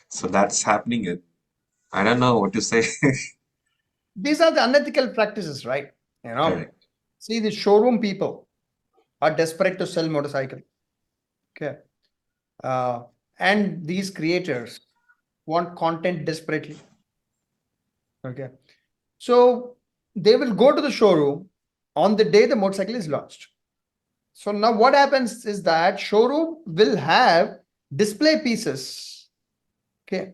So that's happening, and I don't know what to say. These are the unethical practices, right? Correct. See, the showroom people are desperate to sell motorcycle. Okay. Uh, and these creators want content desperately. Okay. So they will go to the showroom on the day the motorcycle is launched. So now what happens is that showroom will have display pieces Okay.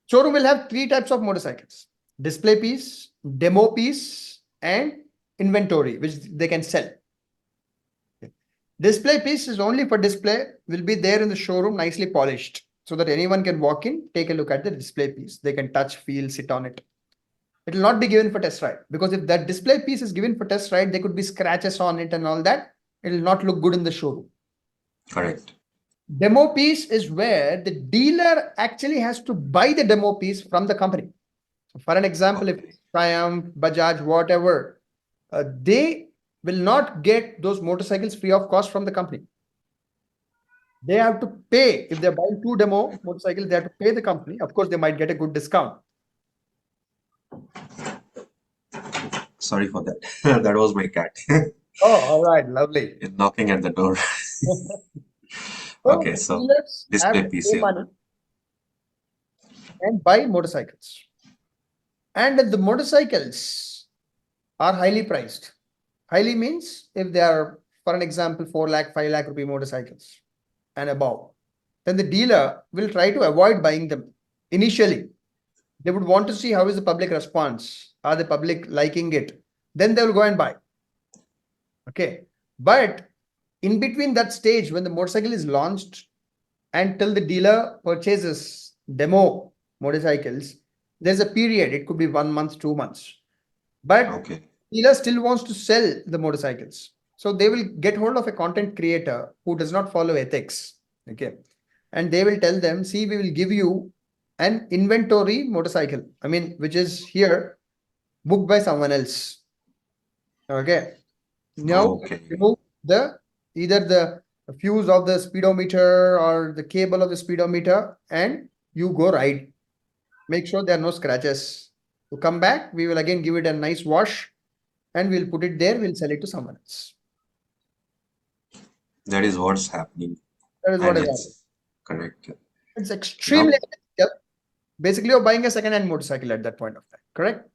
Showroom will have 3 types of motorcycles: display piece, demo piece, and inventory, which they can sell. Okay. Display piece is only for display, will be there in the showroom, nicely polished, so that anyone can walk in, take a look at the display piece. They can touch, feel, sit on it. It will not be given for test ride, because if that display piece is given for test ride, there could be scratches on it and all that. It will not look good in the showroom. Correct. Demo piece is where the dealer actually has to buy the demo piece from the company. So for an example, if Triumph, Bajaj, whatever, they will not get those motorcycles free of cost from the company. They have to pay. If they're buying 2 demo motorcycles, they have to pay the company. Of course, they might get a good discount. Sorry for that. That was my cat. Oh, all right, lovely. Knocking at the door. So Okay, the so dealers have display to piece pay here. money and buy motorcycles. And the motorcycles are highly priced. Highly means if they are, for an example, 4 lakh, 5 lakh rupee motorcycles and above, then the dealer will try to avoid buying them initially. They would want to see how is the public response. Are the public liking it? Then they will go and buy. Okay. But in between that stage, when the motorcycle is launched until the dealer purchases demo motorcycles, there's a period. It could be 1 month, 2 months. But Okay. dealer still wants to sell the motorcycles. So they will get hold of a content creator who does not follow ethics. Okay. And they will tell them, see, we will give you an inventory motorcycle. I mean, which is here booked by someone else. Okay. Now Okay. remove the either the fuse of the speedometer or the cable of the speedometer, and you go ride. Make sure there are no scratches. To come back, we will again give it a nice wash and we'll put it there. We'll sell it to someone else. That is what's happening. That is what And is happening. it's correct. It's extremely Now, ethical. Basically, you're buying a second-hand motorcycle at that point of time. Correct?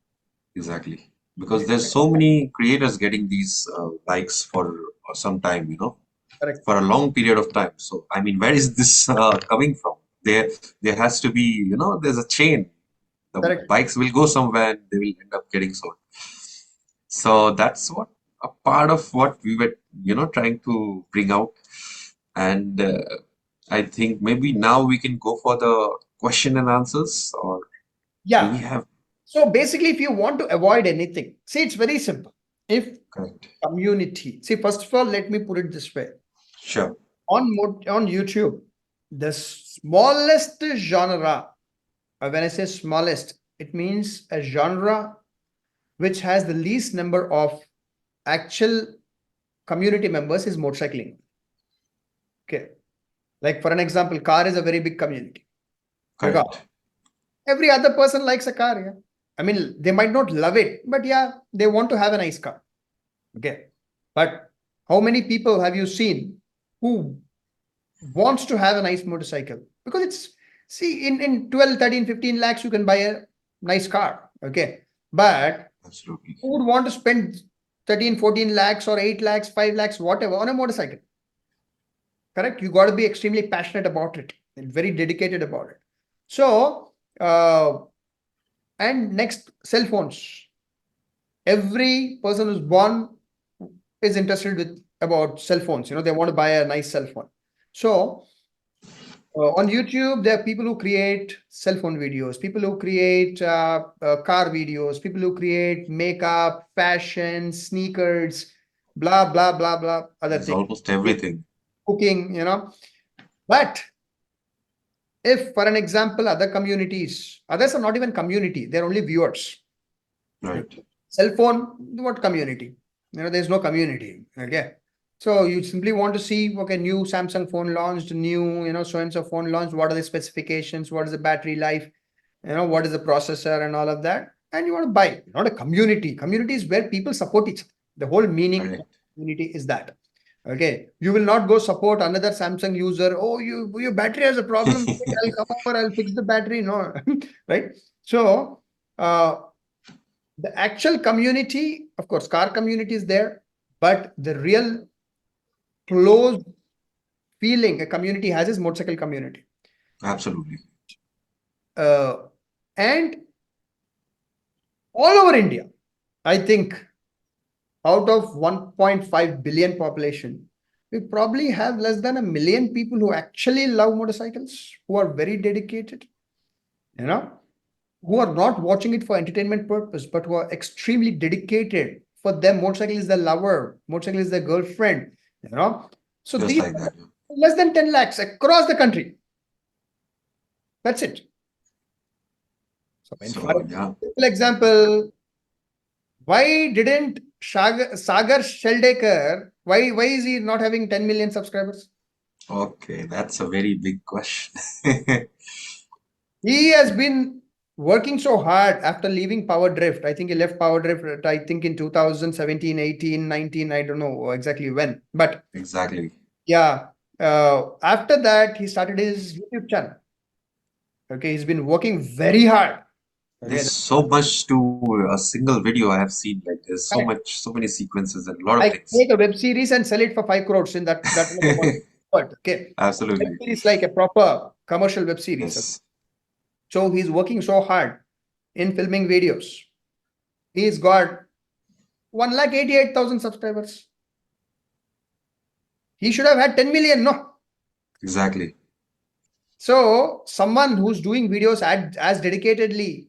exactly. Because there's so many creators getting these bikes for some time, Correct. for a long period of time. So, I mean, where is this coming from? There has to be, there's a chain. The Correct. bikes will go somewhere and they will end up getting sold. So that's what a part of what we were, trying to bring out. And I think maybe now we can go for the question and answers, or do we Yeah. have? So basically, if you want to avoid anything, see, it's very simple. If Correct. community, see, first of all, let me put it this way. Sure. On YouTube, the smallest genre, when I say smallest, it means a genre which has the least number of actual community members is motorcycling. Okay. Like for an example, car is a very big community. Because Correct. every other person likes a car. Yeah. I mean, they might not love it, but yeah, they want to have a nice car. Okay. But how many people have you seen who wants to have a nice motorcycle? Because it's, see, in 12, 13, 15 lakhs, you can buy a nice car. Okay. But Absolutely. who would want to spend 13, 14 lakhs or 8 lakhs, 5 lakhs, whatever on a motorcycle? Correct? You got to be extremely passionate about it and very dedicated about it. So, and next, cell phones. Every person who's born is interested with about cell phones. They want to buy a nice cell phone. So, on YouTube, there are people who create cell phone videos, people who create car videos, people who create makeup, fashion, sneakers, blah, blah, blah, blah, other It's things. almost everything. Cooking, But if, for an example, other communities, others are not even community, they're only viewers. Right. Cell phone, what community? There's no community. Okay. So you simply want to see, okay, new Samsung phone launched, new, so and so phone launched. What are the specifications? What is the battery life? What is the processor and all of that? And you want to buy, not a community. Community is where people support each other. The whole meaning of community is that. Okay. You will not go support another Samsung user. Oh, your battery has a problem. I'll come over, I'll fix the battery. No, right? So, the actual community, of course, car community is there, but the real close feeling a community has is motorcycle community. Absolutely. And all over India, I think out of 1.5 billion population, we probably have less than 1 million people who actually love motorcycles, who are very dedicated, who are not watching it for entertainment purpose, but who are extremely dedicated. For them, motorcycle is their lover, motorcycle is their girlfriend, So Just these like that. less than 10 lakhs across the country. That's it. So, for simple example, why didn't Sagar Sheldekar, why is he not having 10 million subscribers? Okay, that's a very big question. He has been working so hard after leaving Power Drift. I think he left Power Drift, I think in 2017, 18, 19, I don't know exactly when. But Exactly. yeah, after that, he started his YouTube channel. Okay, he's been working very hard. Okay, There's so much to a single video I have seen. Like there's so much, so many sequences and a lot of I things. make a web series and sell it for 5 crores in that word. Okay. Absolutely. Web series like a proper commercial web series. Yes. So he's working so hard in filming videos. He's got 1,88,000 subscribers. He should have had 10 million, no? Exactly. So someone who's doing videos as dedicatedly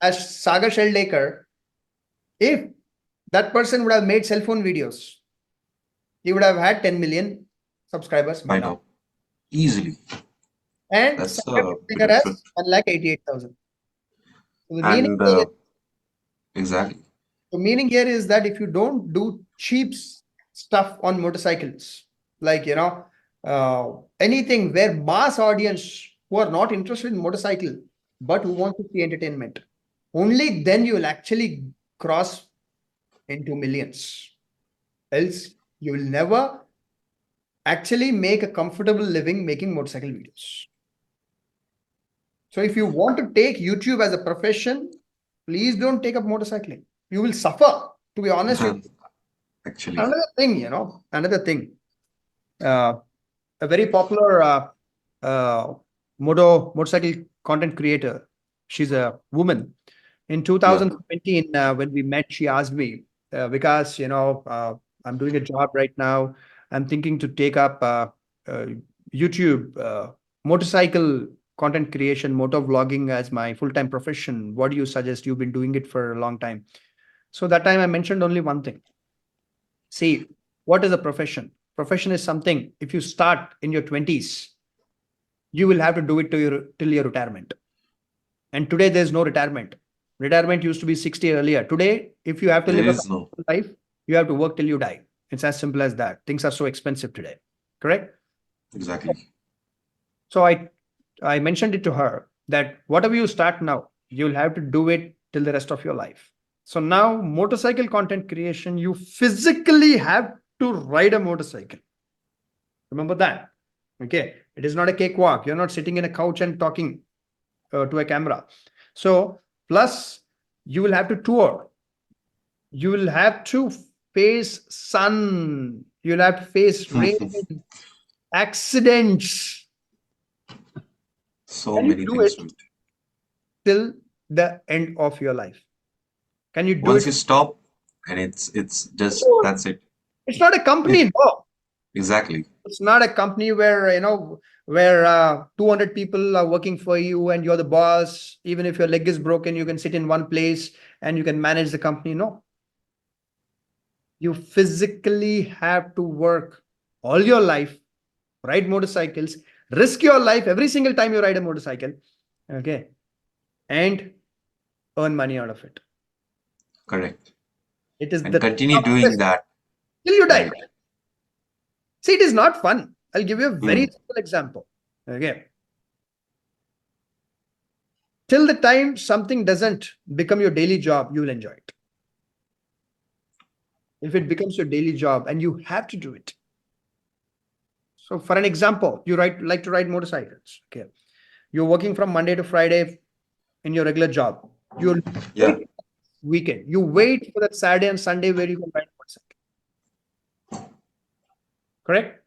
as Sagar Sheldekar, if that person would have made cell phone videos, he would have had 10 million subscribers by now. Easily. And That's Sagar Sheldekar has 1,88,000. So the meaning here, exactly. the meaning here is that if you don't do cheap stuff on motorcycles, like anything where mass audience who are not interested in motorcycle but who want to see entertainment, only then you will actually cross into millions. Else you will never actually make a comfortable living making motorcycle videos. So if you want to take YouTube as a profession, please don't take up motorcycling. You will suffer, to be honest with you. Actually, another thing, a very popular motorcycle content creator. She's a woman. In 2017, when we met, she asked me, Vikas, I'm doing a job right now. I'm thinking to take up YouTube motorcycle content creation, MotoVlogging as my full-time profession. What do you suggest? You've been doing it for a long time. So that time I mentioned only one thing. See, what is a profession? Profession is something, if you start in your 20s, you will have to do it till your retirement. And today there's no retirement. Retirement used to be 60 earlier. Today, if you have to live a life, you have to work till you die. It's as simple as that. Things are so expensive today. Correct? Exactly. So I mentioned it to her that whatever you start now, you'll have to do it till the rest of your life. So now motorcycle content creation, you physically have to ride a motorcycle. Remember that. Okay. It is not a cakewalk. You're not sitting in a couch and talking to a camera. So plus you will have to tour. You will have to face sun. You'll have to face rain, accidents. So many things to it. Till the end of your life. Can you do Once you stop and it's just that's it. It's not a company, no. Exactly. It's not a company where 200 people are working for you and you're the boss. Even if your leg is broken, you can sit in one place and you can manage the company. No. You physically have to work all your life, ride motorcycles, risk your life every single time you ride a motorcycle. Okay. And earn money out of it. Correct. It is and continue doing that till you die. Right. See, it is not fun. I'll give you a very simple example. Okay. Till the time something doesn't become your daily job, you will enjoy it. If it becomes your daily job and you have to do it. So for an example, you like to ride motorcycles. Okay. You're working from Monday to Friday in your regular job. You'll weekend. You wait for that Saturday and Sunday where you can ride a motorcycle. Correct?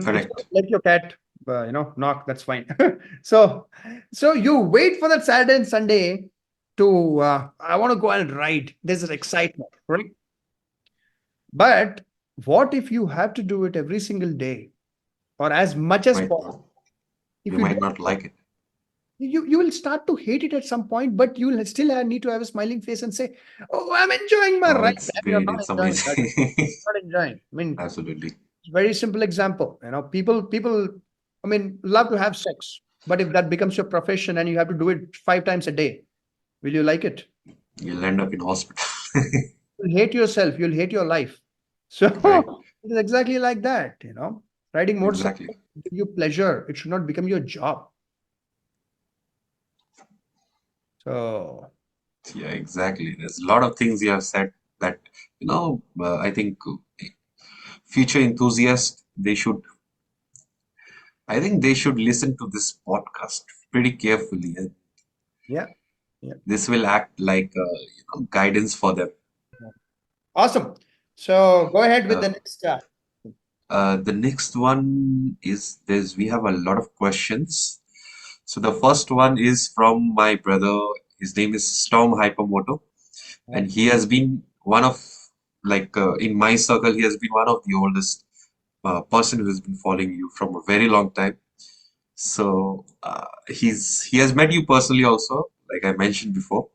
Correct. Let your cat knock, that's fine. So, so you wait for that Saturday and Sunday to, I want to go and ride. There's an excitement, right? But what if you have to do it every single day or as much as Might not, possible? If you you might don't, not like it. you will start to hate it at some point, but you will still need to have a smiling face and say, "Oh, I'm enjoying my Oh, ride." it's And you're great. not It's enjoying that. amazing. Not enjoying. I mean, Absolutely. very simple example. People, I mean, love to have sex, but if that becomes your profession and you have to do it 5 times a day, will you like it? You'll end up in hospital. You'll hate yourself. You'll hate your life. So Right. it is exactly like that. Riding motorcycle Exactly. give you pleasure. It should not become your job. So Yeah, exactly. There's a lot of things you have said that, I think future enthusiasts, I think they should listen to this podcast pretty carefully. And yeah, yeah, this will act like guidance for them. yeah. Awesome. So go ahead with Uh, the next. the next one is we have a lot of questions. So the first one is from my brother. His name is Storm Hypermoto, Yeah. and he has been one of, in my circle, he has been one of the oldest person who has been following you from a very long time. So he has met you personally also, like I mentioned before.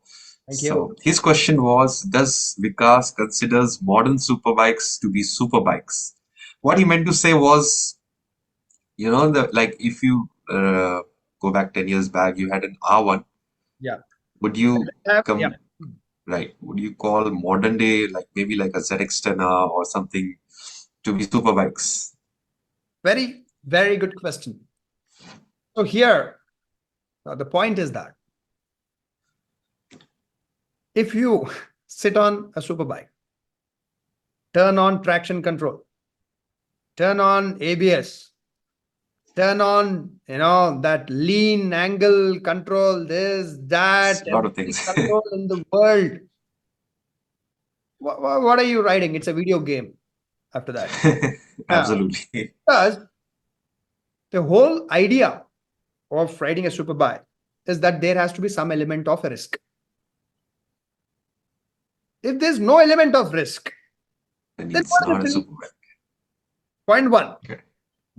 Thank you. So his question was, does Vikas considers modern superbikes to be superbikes? What he meant to say was, if you go back 10 years back, you had an R1. Yeah. Would you Yeah. come right? Would you call modern day, like maybe like a ZX10 or something, to be superbikes? Very, very good question. So here, the point is that if you sit on a superbike, turn on traction control, turn on ABS, turn on, that lean angle control, this, It's that, a lot of every things. control in the world. What are you riding? It's a video game after that. Yeah. Absolutely. Because the whole idea of riding a superbike is that there has to be some element of a risk. If there's no element of risk, And then it's what not a is it? superbike. Point one. Okay.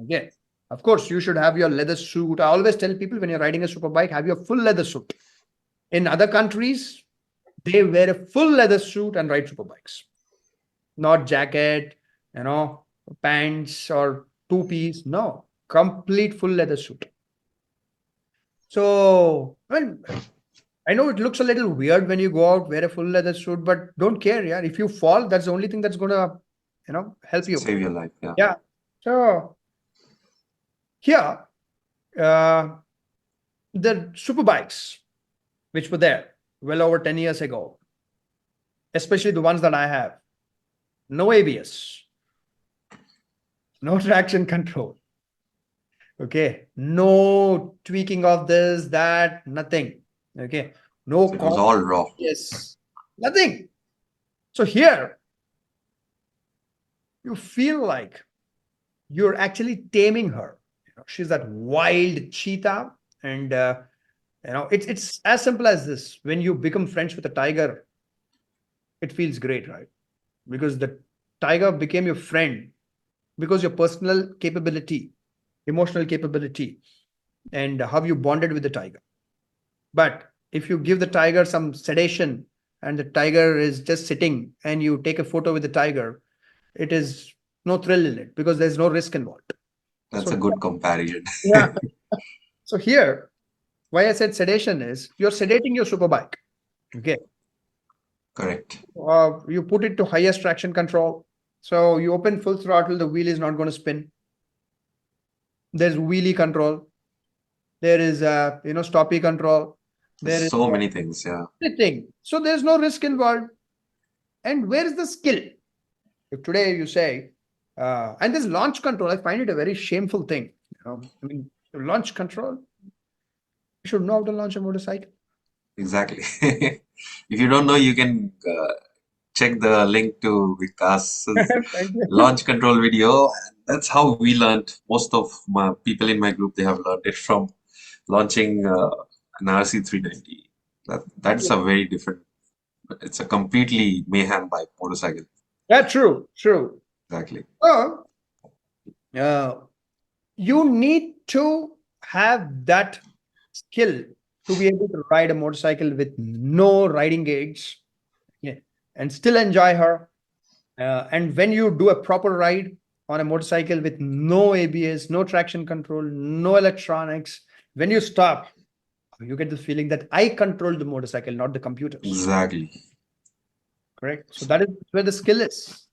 Okay. Of course, you should have your leather suit. I always tell people when you're riding a superbike, have your full leather suit. In other countries, they wear a full leather suit and ride superbikes, not jacket, pants or two-piece. No, complete full leather suit. So, I know it looks a little weird when you go out, wear a full leather suit, but don't care, yeah. If you fall, that's the only thing that's gonna, help you. Save your life. Yeah. Yeah. So here, uh, the superbikes, which were there well over 10 years ago, especially the ones that I have, no ABS, no traction control. Okay. No tweaking of this, that, nothing. Okay. No So it was all raw. yes, nothing. So here, you feel like you're actually taming her. She's that wild cheetah, and it's as simple as this. When you become friends with a tiger, it feels great, right? Because the tiger became your friend because your personal capability, emotional capability, and how you bonded with the tiger. But if you give the tiger some sedation and the tiger is just sitting and you take a photo with the tiger, it is no thrill in it because there's no risk involved. That's So a good comparison. yeah. So here, why I said sedation is you're sedating your superbike. Okay. Correct. You put it to highest traction control. So you open full throttle, the wheel is not going to spin. There's wheelie control. There is stoppy control. There's There is so many things. Yeah. everything. So there's no risk involved. And where is the skill? If today you say, and this launch control, I find it a very shameful thing. Launch control, you should know how to launch a motorcycle. Exactly. If you don't know, you can check the link to Vikas's Thank you. launch control video. And that's how we learned. Most of my people in my group, they have learned it from launching an RC390. That's a very different. It's a completely mayhem bike motorcycle. Yeah, true, true. Exactly. So, you need to have that skill to be able to ride a motorcycle with no riding aids, yeah, and still enjoy her. And when you do a proper ride on a motorcycle with no ABS, no traction control, no electronics, when you stop, you get the feeling that I control the motorcycle, not the computers. Exactly. Correct. So that is where the skill is.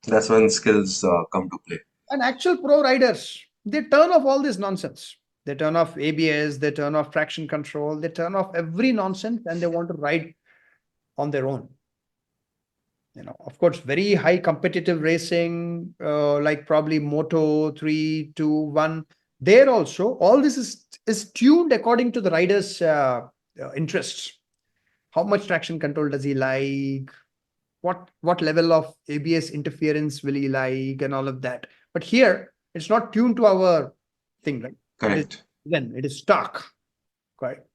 That's when skills come to play. And actual pro riders, they turn off all this nonsense. They turn off ABS, they turn off traction control, they turn off every nonsense, and they want to ride on their own. Of course, very high competitive racing, like probably Moto 3, 2, 1. There also, all this is tuned according to the rider's interests. How much traction control does he like? What level of ABS interference will he like, and all of that. But here, it's not tuned to our thing, right? Correct. It is stock. Correct.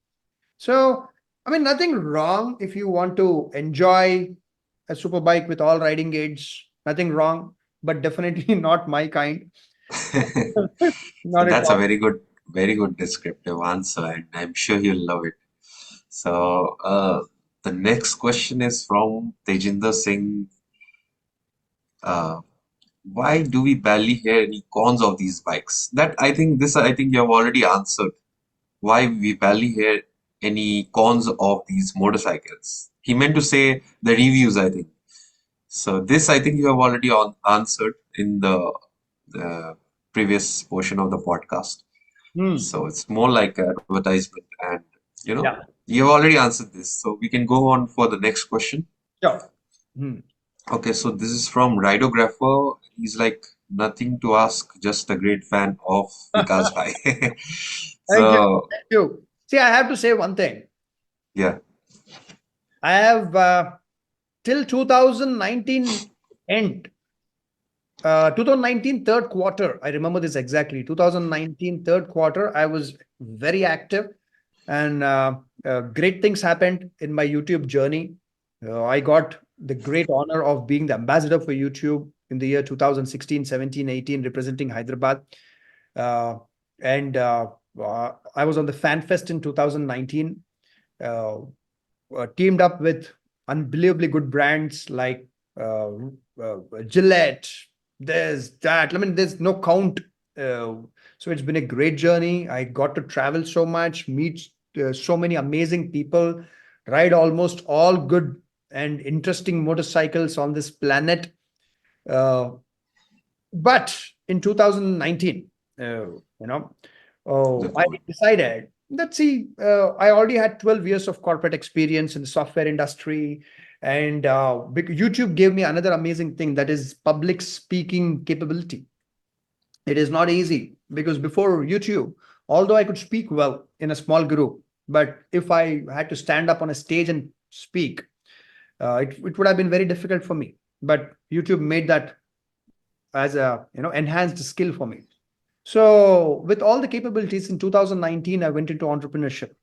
So, I mean, nothing wrong if you want to enjoy a super bike with all riding aids. Nothing wrong, but definitely not my kind. Not at That's a all. very good descriptive answer, and I'm sure you'll love it. So, the next question is from Tejinder Singh. Uh, why do we barely hear any cons of these bikes? I think you have already answered. Why we barely hear any cons of these motorcycles? He meant to say the reviews, I think. So this, I think you have already answered in the previous portion of the podcast. So it's more like advertisement, and Yeah. you have already answered this. So we can go on for the next question. Sure. Hmm. Okay, so this is from Ridographer. He's like, nothing to ask, just a great fan of Vikas Bhai. Thank you. So Thank you. See, I have to say one thing. yeah, I have till 2019 end, 2019 third quarter. I remember this exactly. 2019 third quarter, I was very active, and great things happened in my YouTube journey. I got the great honor of being the ambassador for YouTube in the year 2016, 17, 18, representing Hyderabad. And I was on the Fan Fest in 2019. Teamed up with unbelievably good brands like Gillette. There's that. I mean, there's no count. So it's been a great journey. I got to travel so much, meet so many amazing people, ride almost all good and interesting motorcycles on this planet. But in 2019, I decided, let's see, I already had 12 years of corporate experience in the software industry. And YouTube gave me another amazing thing, that is public speaking capability. It is not easy because before YouTube, although I could speak well in a small group, but if I had to stand up on a stage and speak, it would have been very difficult for me. But YouTube made that as a enhanced skill for me. So with all the capabilities in 2019, I went into entrepreneurship,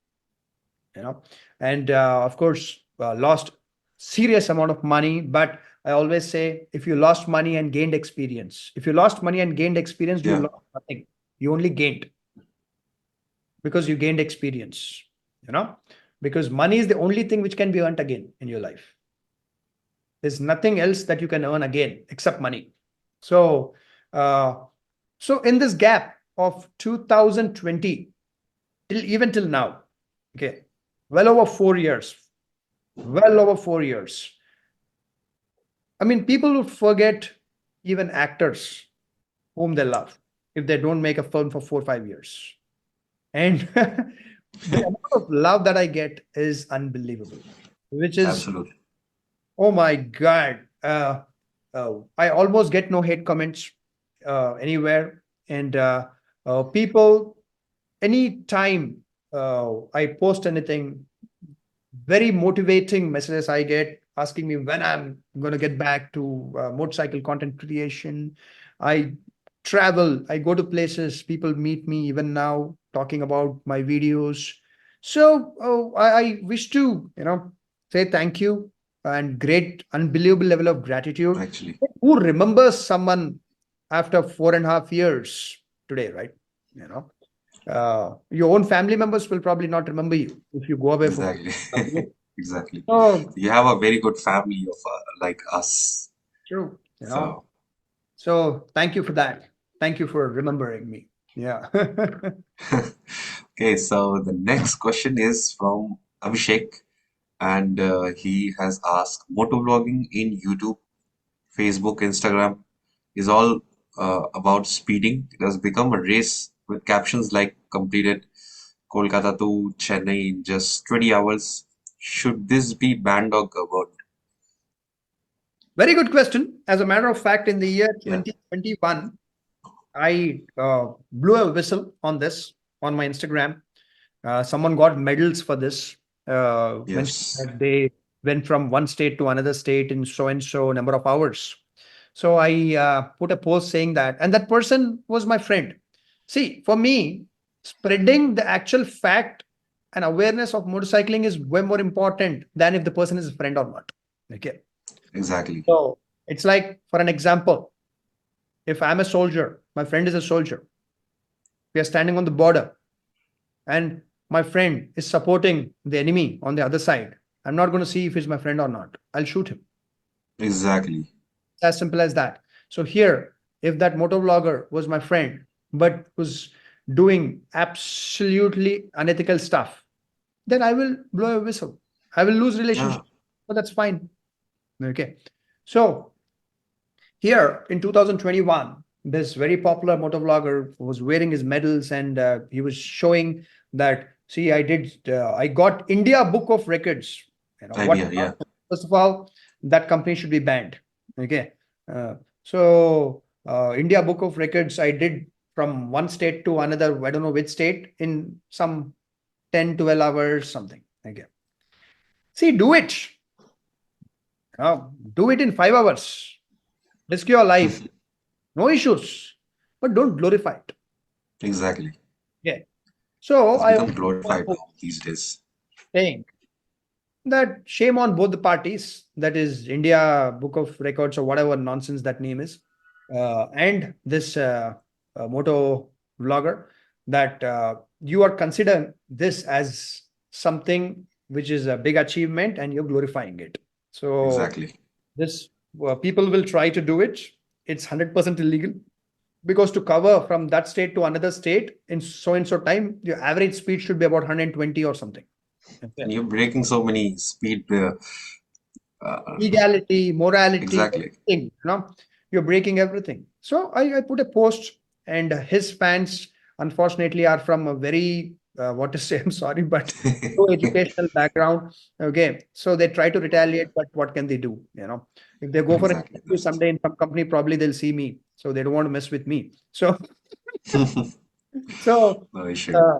and of course lost serious amount of money. But I always say, if you lost money and gained experience, you lost yeah, lost nothing. You only gained because you gained experience, because money is the only thing which can be earned again in your life. There's nothing else that you can earn again except money. So, so in this gap of 2020 till now, okay, well over 4 years. I mean, people would forget even actors whom they love if they don't make a film for 4 or 5 years. And the amount of love that I get is unbelievable, which is, absolutely. oh my God. I almost get no hate comments anywhere. And people, anytime I post anything, very motivating messages I get asking me when I'm going to get back to motorcycle content creation. I travel, I go to places, people meet me even now talking about my videos. So I wish to, say thank you and great, unbelievable level of gratitude. Actually, Who remembers someone after 4.5 years today, right? You know, your own family members will probably not remember you if you go away for exactly, 4.5 years. exactly. So You have a very good family of like us. true, So, So thank you for that. Thank you for remembering me. Yeah. okay, so the next question is from Abhishek, and he has asked, motovlogging in YouTube, Facebook, Instagram is all about speeding. It has become a race with captions like completed Kolkata to Chennai in just 20 hours. Should this be banned or governed? Very good question. As a matter of fact, in the year Yeah, 2021, I blew a whistle on this on my Instagram. Someone got medals for this, mentioned yes, that they went from one state to another state in so and so number of hours. So I put a post saying that, and that person was my friend. See, for me, spreading the actual fact and awareness of motorcycling is way more important than if the person is a friend or not. Okay. exactly. So it's like, for an example, if I'm a soldier, my friend is a soldier, we are standing on the border, and my friend is supporting the enemy on the other side. I'm not going to see if he's my friend or not. I'll shoot him. Exactly. It's as simple as that. So here, if that motovlogger was my friend, but was doing absolutely unethical stuff, then I will blow a whistle. I will lose Yeah, relationship. But that's fine. Okay. So here in 2021, this very popular motovlogger was wearing his medals, and he was showing that, see, I got India Book of Records. What? idea. Yeah, First of all, that company should be banned. Okay. So India Book of Records, I did from one state to another, I don't know which state, in some 10, 12 hours, something. Okay. See, do it. Do it in 5 hours. Risk your life. No issues, but don't glorify it. exactly. Yeah. So It's I become also glorified now these days. saying that shame on both the parties, that is India Book of Records or whatever nonsense that name is, and this moto vlogger, that you are considering this as something which is a big achievement and you're glorifying it. So Exactly. this people will try to do it. It's 100% illegal, because to cover from that state to another state in so and so time, your average speed should be about 120 or something. Okay. And you're breaking so many speed. Uh, Legality, morality, exactly. everything, you're breaking everything. So I put a post, and his fans, unfortunately, are from a very, what to say, I'm sorry, but no educational background. Okay. So they try to retaliate, but what can they do? If they go for an Exactly. interview someday in some company, probably they'll see me. So they don't want to mess with me. So, so, No issue. uh,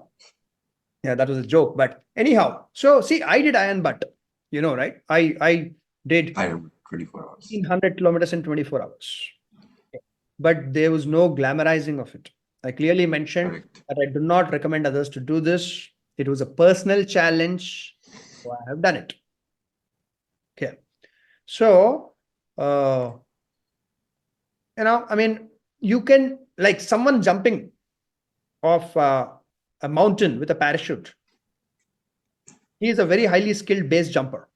yeah, that was a joke. But anyhow, so see, I did Iron Butt, right? I did I am 24 hours. 1,500 kilometers in 24 hours. But there was no glamorizing of it. I clearly mentioned Correct. that I do not recommend others to do this. It was a personal challenge. So I have done it. Okay. So, uh, I mean, you can, like someone jumping off a mountain with a parachute. He is a very highly skilled base jumper.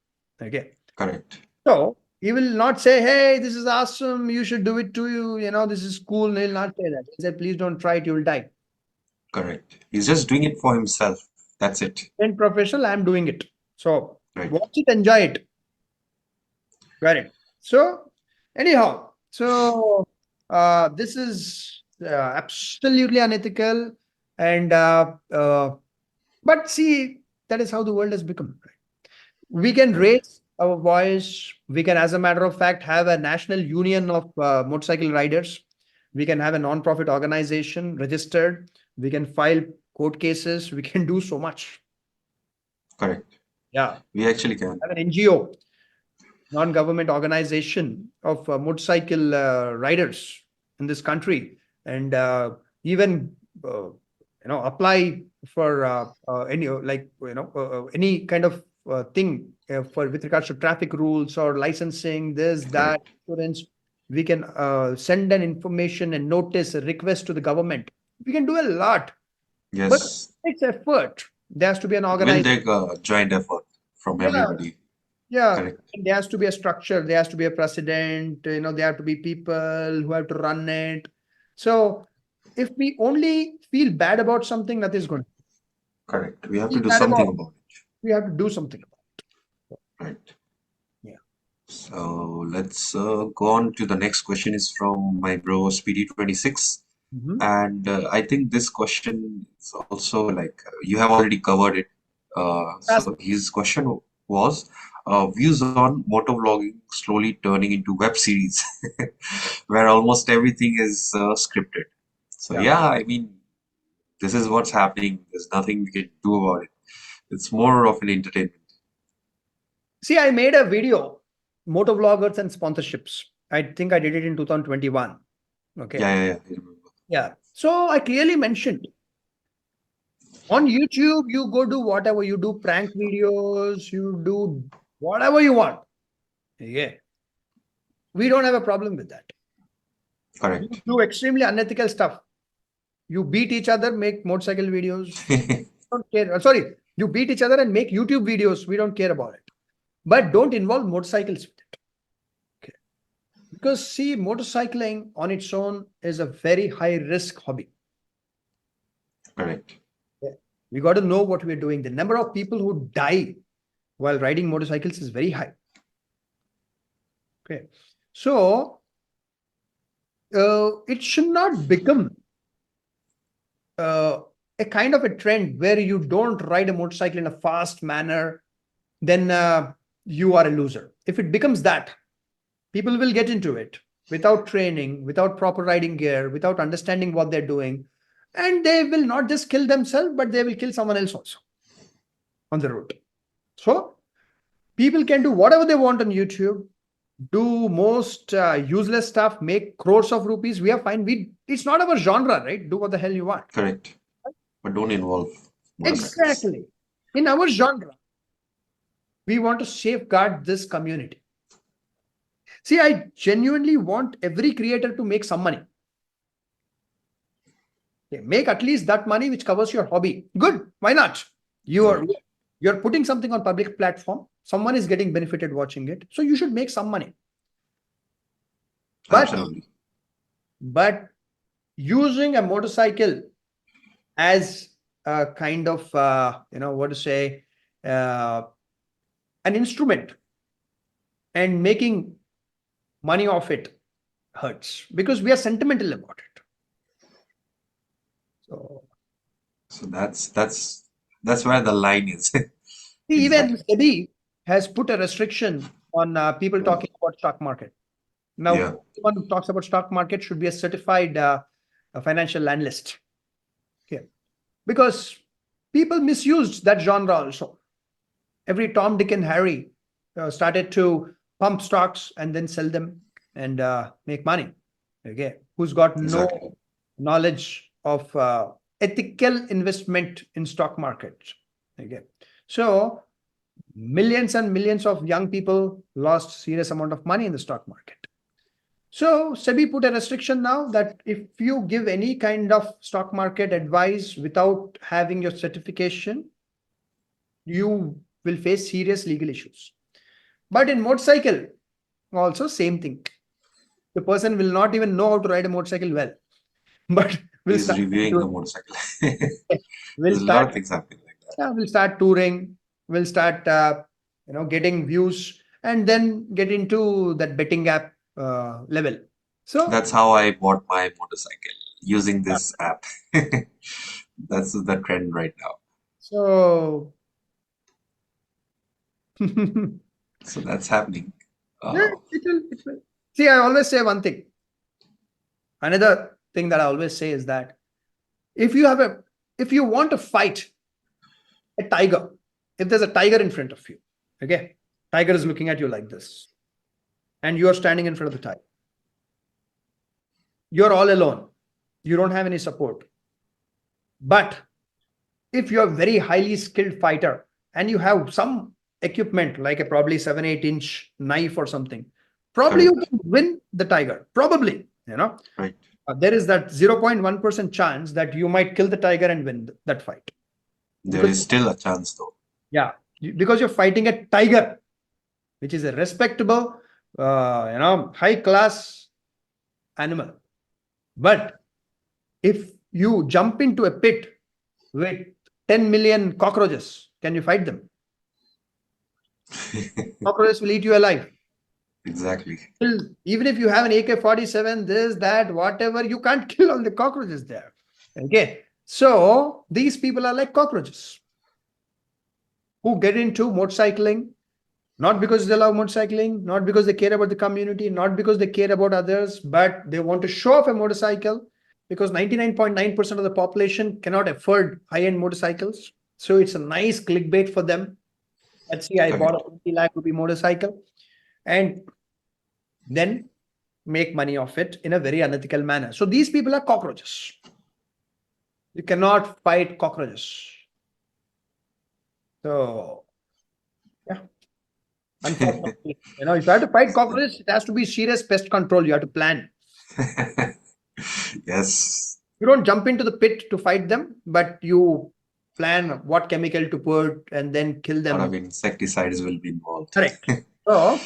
Okay. Correct. So he will not say, "Hey, this is awesome. You should do it too. This is cool." He'll not say that. He said, "Please don't try it. You will die." Correct. He's just doing it for himself. That's it. In professional, I'm doing it. So Right. watch it, enjoy it. Got it. So anyhow, so this is absolutely unethical, and but see, that is how the world has become. We can Right. raise our voice. We can, as a matter of fact, have a national union of motorcycle riders. We can have a non-profit organization registered. We can file court cases. We can do so much. Correct. Yeah. We actually can. Have an NGO. non-government organization of motorcycle riders in this country, and even apply for any any kind of thing for with regards to traffic rules or licensing, this, that, Correct. insurance. We can send an information and notice a request to the government. We can do a lot, but Yes. it's effort. There has to be an It will organized. take a joint effort from Yeah, everybody. yeah. Correct. And there has to be a structure. There has to be a president. There have to be people who have to run it. So if we only feel bad about something, nothing is going to Correct. We have to feel do bad something about. about We have to do something about it. Right. it. Yeah. So let's go on to the next question is from my bro Speedy26. Mhm. And I think this question is also like you have already covered it. That's So his question was views on motovlogging slowly turning into web series where almost everything is scripted. So yeah. yeah, I mean, this is what's happening. There's nothing we can do about it. It's more of an entertainment. See, I made a video, motovloggers and sponsorships. I think I did it in 2021. Okay. Yeah, I remember. Yeah. So I clearly mentioned on YouTube, you go do whatever you do, prank videos, you do whatever you want. Yeah. We don't have a problem with that. You Correct. do extremely unethical stuff. You beat each other, make motorcycle videos. Don't care. Sorry, you beat each other and make YouTube videos. We don't care about it. But don't involve motorcycles with it. Okay. Because see, motorcycling on its own is a very high risk hobby. Correct. We got to know what we're doing. The number of people who die while riding motorcycles is very high. Okay. So it should not become a kind of a trend where you don't ride a motorcycle in a fast manner, then you are a loser. If it becomes that, people will get into it without training, without proper riding gear, without understanding what they're doing. And they will not just kill themselves, but they will kill someone else also on the road. So people can do whatever they want on YouTube, do most useless stuff, make crores of rupees. We are fine. It's not our genre, right? Do what the hell you want. Correct. But don't involve motorcycles. Exactly. In our genre, we want to safeguard this community. See, I genuinely want every creator to make some money. Okay, make at least that money which covers your hobby. Good. Why not? You're putting something on public platform. Someone is getting benefited watching it. So you should make some money. Absolutely. But using a motorcycle as a kind of, an instrument and making money off it hurts because we are sentimental about it. So that's where the line is. Even Exactly. SEBI has put a restriction on people talking about stock market. Now, Yeah. anyone who talks about stock market should be a certified financial analyst. Okay. Because people misused that genre also. Every Tom, Dick, and Harry started to pump stocks and then sell them and make money. Okay. Who's got no Exactly. knowledge of ethical investment in stock markets. Okay. So millions and millions of young people lost serious amount of money in the stock market. So SEBI put a restriction now that if you give any kind of stock market advice without having your certification, you will face serious legal issues. But in motorcycle, also same thing. The person will not even know how to ride a motorcycle well, but will He's start reviewing the motorcycle. will There's a lot start of things happening like that. yeah, we'll start touring, we'll start getting views, and then get into that betting app level. So That's how I bought my motorcycle using this app. That's the trend right now. so So that's happening. yeah, it will. See, I always say one thing. Another thing that I always say is that if you want to fight a tiger, if there's a tiger in front of you, okay, tiger is looking at you like this. and you are standing in front of the tiger. You're all alone. You don't have any support. But if you're a very highly skilled fighter and you have some equipment like a probably 7-8 inch knife or something, probably you Correct. can win the tiger. Probably, Right. there is that 0.1% chance that you might kill the tiger and win that fight. There Because is still a chance though. yeah, because you're fighting a tiger, which is a respectable, high class animal. But if you jump into a pit with 10 million cockroaches, can you fight them? Cockroaches will eat you alive. Exactly. Even if you have an AK-47, this, that, whatever, you can't kill all the cockroaches there. Okay. So these people are like cockroaches who get into motorcycling, not because they love motorcycling, not because they care about the community, not because they care about others, but they want to show off a motorcycle because 99.9% of the population cannot afford high-end motorcycles. So it's a nice clickbait for them. Let's see, I bought a 50 lakh rupee motorcycle and then make money off it in a very unethical manner. So these people are cockroaches. You cannot fight cockroaches. So, yeah. Unfortunately, if you have to fight cockroaches, it has to be serious pest control. You have to plan. Yes. You don't jump into the pit to fight them, but you plan what chemical to put and then kill A lot of them. insecticides will be involved. Correct. So,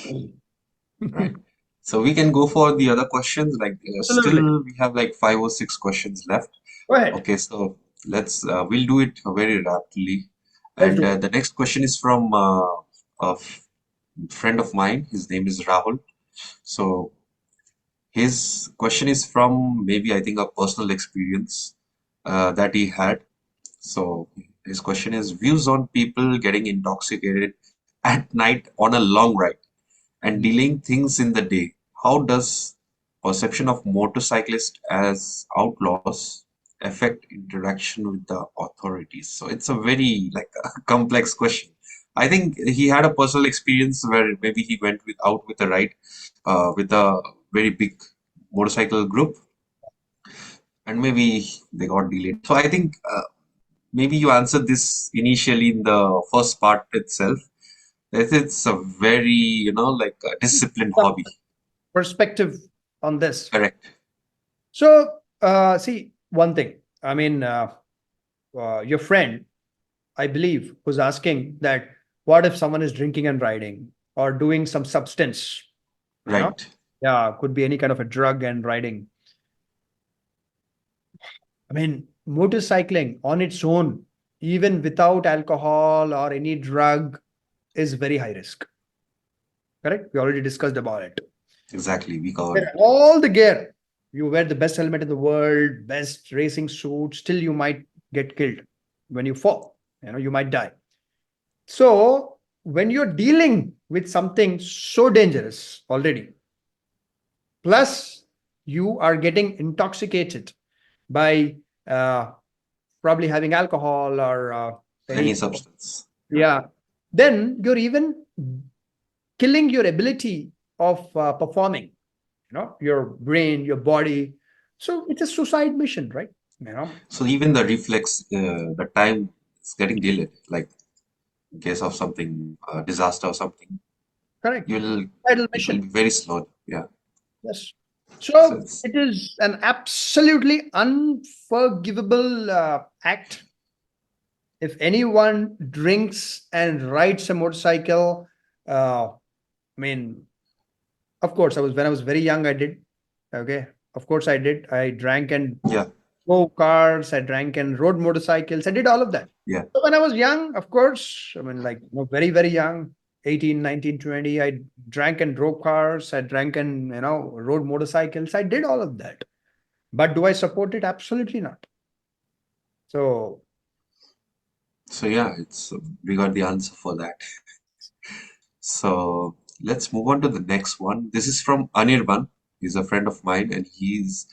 Right. So we can go for the other questions. Like absolutely. still we have like 5 or 6 questions left. Go ahead. Okay, so we'll do it very rapidly. Let's And do it. the next question is from friend of mine. His name is Rahul. So his question is from maybe I think a personal experience that he had. So his question is views on people getting intoxicated at night on a long ride and dealing things in the day. How does perception of motorcyclists as outlaws affect interaction with the authorities? So it's a very like a complex question. I think he had a personal experience where maybe he went out with a ride with a very big motorcycle group, and maybe they got delayed. So I think maybe you answered this initially in the first part itself. That it's a very like a disciplined Some hobby. perspective on this. Correct. So, see, one thing. I mean, your friend, I believe, was asking that what if someone is drinking and riding or doing some substance? Right. Yeah, could be any kind of a drug and riding. I mean, motorcycling on its own, even without alcohol or any drug, is very high risk. Correct? We already discussed about it. Exactly. We covered Get it. all the gear. You wear the best helmet in the world, best racing suit, still you might get killed when you fall. You might die. So when you're dealing with something so dangerous already, plus you are getting intoxicated by probably having alcohol or Any substance. then you're even killing your ability of performing, your brain, your body. So it's a suicide mission, right? So even the reflex, the time is getting delayed. Like in case of something, disaster or something, Correct. you'll Suicidal it will mission. be very slow. Yeah. Yes. So So it's it is an absolutely unforgivable act. If anyone drinks and rides a motorcycle, I mean, of course, when I was very young, I did. Okay. Of course, I did. I drank and yeah, drove cars. I drank and rode motorcycles. I did all of that. yeah. So when I was young, of course, I mean, like, very, very young, 18, 19, 20, I drank and drove cars. I drank and, rode motorcycles. I did all of that. But do I support it? Absolutely not. So, So yeah, it's we got the answer for that. So let's move on to the next one. This is from Anirban. He's a friend of mine, and he's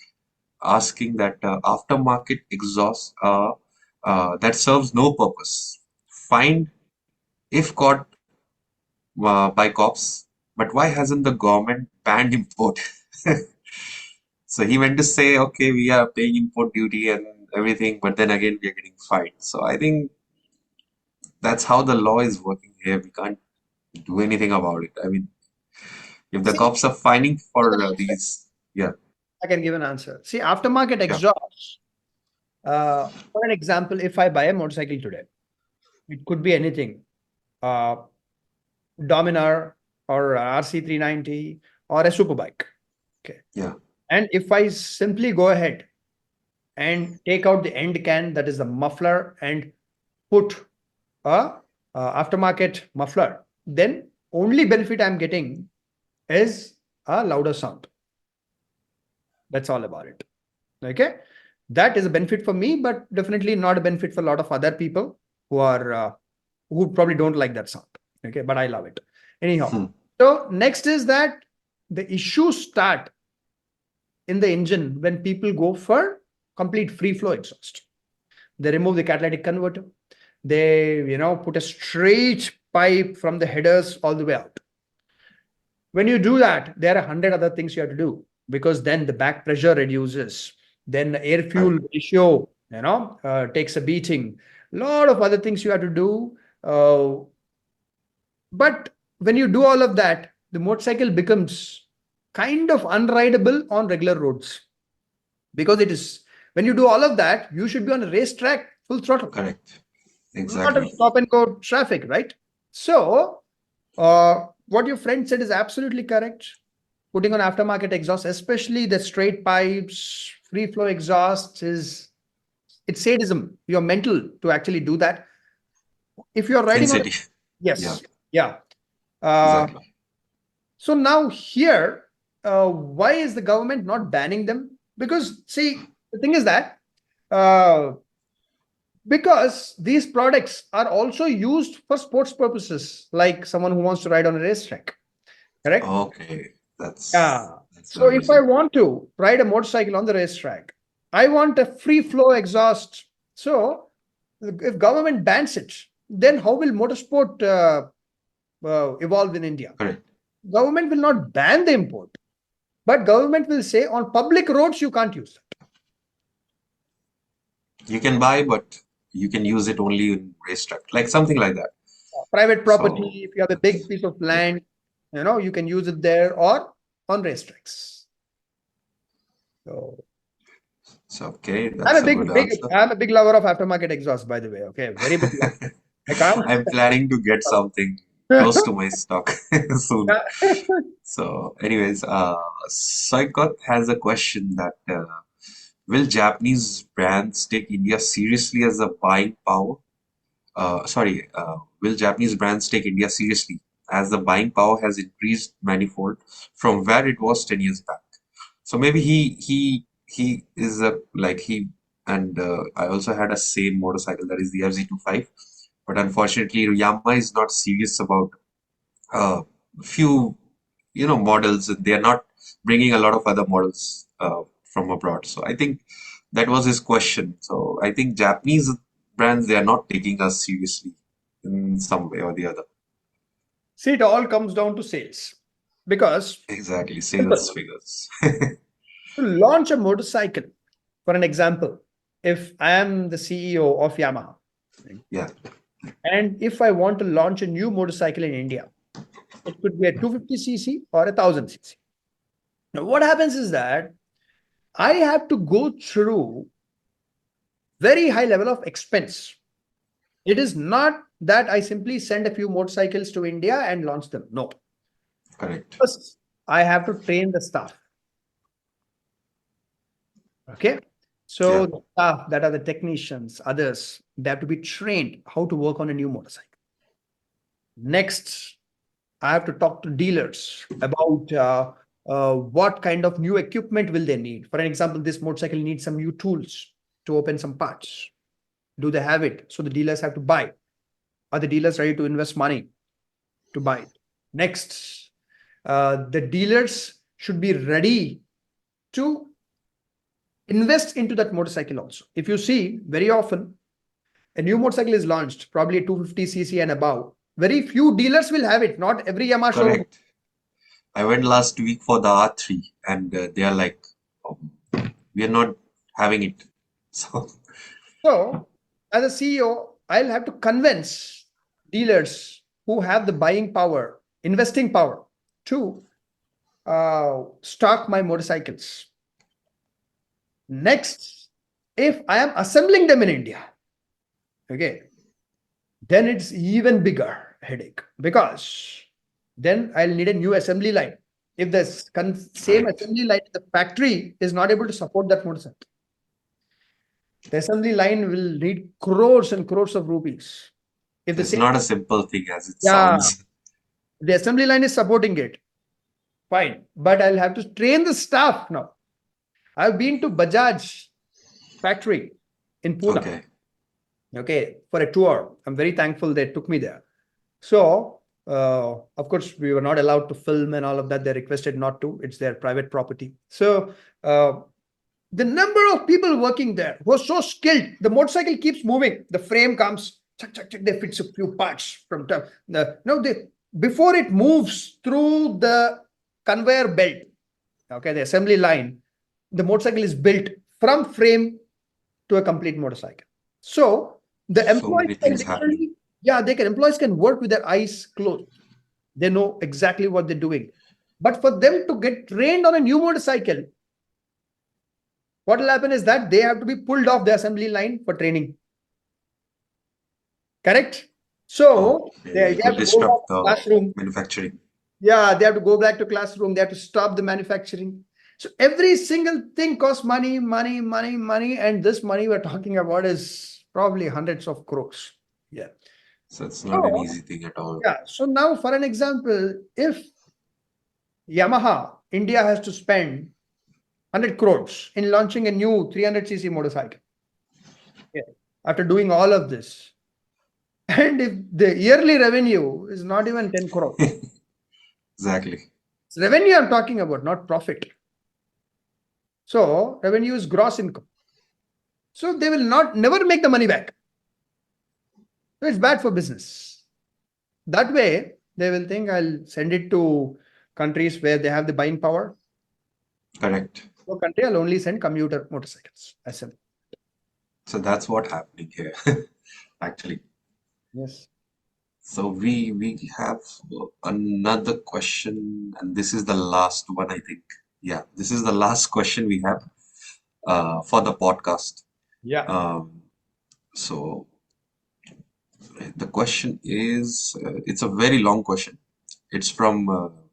asking that aftermarket exhaust that serves no purpose, fined if caught by cops, but why hasn't the government banned import? So he went to say, okay, we are paying import duty and everything, but then again we are getting fined. So I think that's how the law is working here. We can't do anything about it. I mean, if the See, cops are fining for these, yeah, I can give an answer. See, aftermarket yeah, exhaust. For an example, if I buy a motorcycle today, it could be anything. Uh, Dominar or RC390 or a superbike. Okay. yeah, And if I simply go ahead and take out the end can, that is the muffler, and put a aftermarket muffler, then only benefit I'm getting is a louder sound. That's all about it. Okay. That is a benefit for me, but definitely not a benefit for a lot of other people who are who probably don't like that sound. Okay, but I love it. Anyhow, hmm, so next is that the issues start in the engine when people go for complete free flow exhaust. They remove the catalytic converter. They, put a straight pipe from the headers all the way out. When you do that, there are 100 other things you have to do, because then the back pressure reduces. Then the air fuel correct, ratio, takes a beating. A lot of other things you have to do. But when you do all of that, the motorcycle becomes kind of unrideable on regular roads, because it is, when you do all of that, you should be on a racetrack full throttle, correct, not a exactly. stop and go traffic, right? So, what your friend said is absolutely correct. Putting on aftermarket exhaust, especially the straight pipes, free flow exhaust, it's sadism. You're mental to actually do that. If you're riding on, Insane. Yeah, yes, yeah. Uh, exactly. so now here, why is the government not banning them? Because see, the thing is that uh, because these products are also used for sports purposes, like someone who wants to ride on a racetrack, correct? Okay, Yeah. that's So not if I easy. want to ride a motorcycle on the racetrack, I want a free flow exhaust. So if government bans it, then how will motorsport evolve in India? Correct. Government will not ban the import, but government will say on public roads you can't use it. You can buy, but you can use it only in racetrack, like something like that. Private So property, if you have a big that's piece of yeah. land, you can use it there or on racetracks. So So okay, I'm a that's a good big, big, answer. I'm a big lover of aftermarket exhaust, by the way. Okay, very big lover. I can't. I'm planning to get something close to my stock soon. So, anyways, Saikot has a question that will Japanese brands take India seriously as a buying power? Will Japanese brands take India seriously as the buying power has increased manifold from where it was 10 years back? So maybe he is a like he and I also had a same motorcycle, that is the FZ25, but unfortunately Yamaha is not serious about uh, few models. They are not bringing a lot of other models from abroad. So I think that was his question. So I think Japanese brands, they are not taking us seriously in some way or the other. See, it all comes down to sales. Because Exactly, sales simple, figures. to launch a motorcycle, for an example, if I am the CEO of Yamaha, Yeah, and if I want to launch a new motorcycle in India, it could be a 250cc or a 1000cc. Now, what happens is that I have to go through very high level of expense. It is not that I simply send a few motorcycles to India and launch them. No. correct. First, I have to train the staff. Okay. So Yeah, the staff that are the technicians, others, they have to be trained how to work on a new motorcycle. Next, I have to talk to dealers about what kind of new equipment will they need. For an example, this motorcycle needs some new tools to open some parts. Do they have it? So the dealers have to buy. Are the dealers ready to invest money to buy it? Next, the dealers should be ready to invest into that motorcycle also. If you see, very often a new motorcycle is launched, probably a 250cc and above. Very few dealers will have it. Not every Yamaha showroom. correct. I went last week for the R3, and they are like, um, we are not having it. So, So, as a CEO, I'll have to convince dealers who have the buying power, investing power, to stock my motorcycles. Next, if I am assembling them in India, okay, then it's even bigger headache because then I'll need a new assembly line. If the same correct. assembly line in the factory is not able to support that motorcycle, the assembly line will need crores and crores of rupees. If the It's same, not a simple thing as it yeah, sounds. the assembly line is supporting it, fine. But I'll have to train the staff now. I've been to Bajaj factory in Pune, Okay. okay, for a tour. I'm very thankful they took me there. So, of course, we were not allowed to film and all of that. They requested not to. It's their private property. So, the number of people working there was so skilled. The motorcycle keeps moving. The frame comes, chuck, chuck, chuck, they fix a few parts from time. No, they before it moves through the conveyor belt, okay, the assembly line, the motorcycle is built from frame to a complete motorcycle. So the So employees many can things happening. literally, yeah, employees can work with their eyes closed. They know exactly what they're doing. But for them to get trained on a new motorcycle, what will happen is that they have to be pulled off the assembly line for training. Correct? So Okay. they It will have to go back disrupt to the classroom. manufacturing. Yeah, they have to go back to classroom. They have to stop the manufacturing. So every single thing costs money, money, money, money. And this money we're talking about is probably hundreds of crores. Yeah. So it's not an So, easy thing at all. yeah. So now, for an example, if Yamaha, India has to spend 100 crores in launching a new 300cc motorcycle, yeah, after doing all of this, and if the yearly revenue is not even 10 crores, Exactly. it's revenue I'm talking about, not profit. So revenue is gross income. So they will not never make the money back. So it's bad for business. That way, they will think I'll send it to countries where they have the buying power. Correct. So country, I'll only send commuter motorcycles. As simple. So that's what happening here, actually. Yes. So we have another question, and this is the last one, I think. Yeah, this is the last question we have for the podcast. Yeah. Um, so the question is, it's a very long question. It's from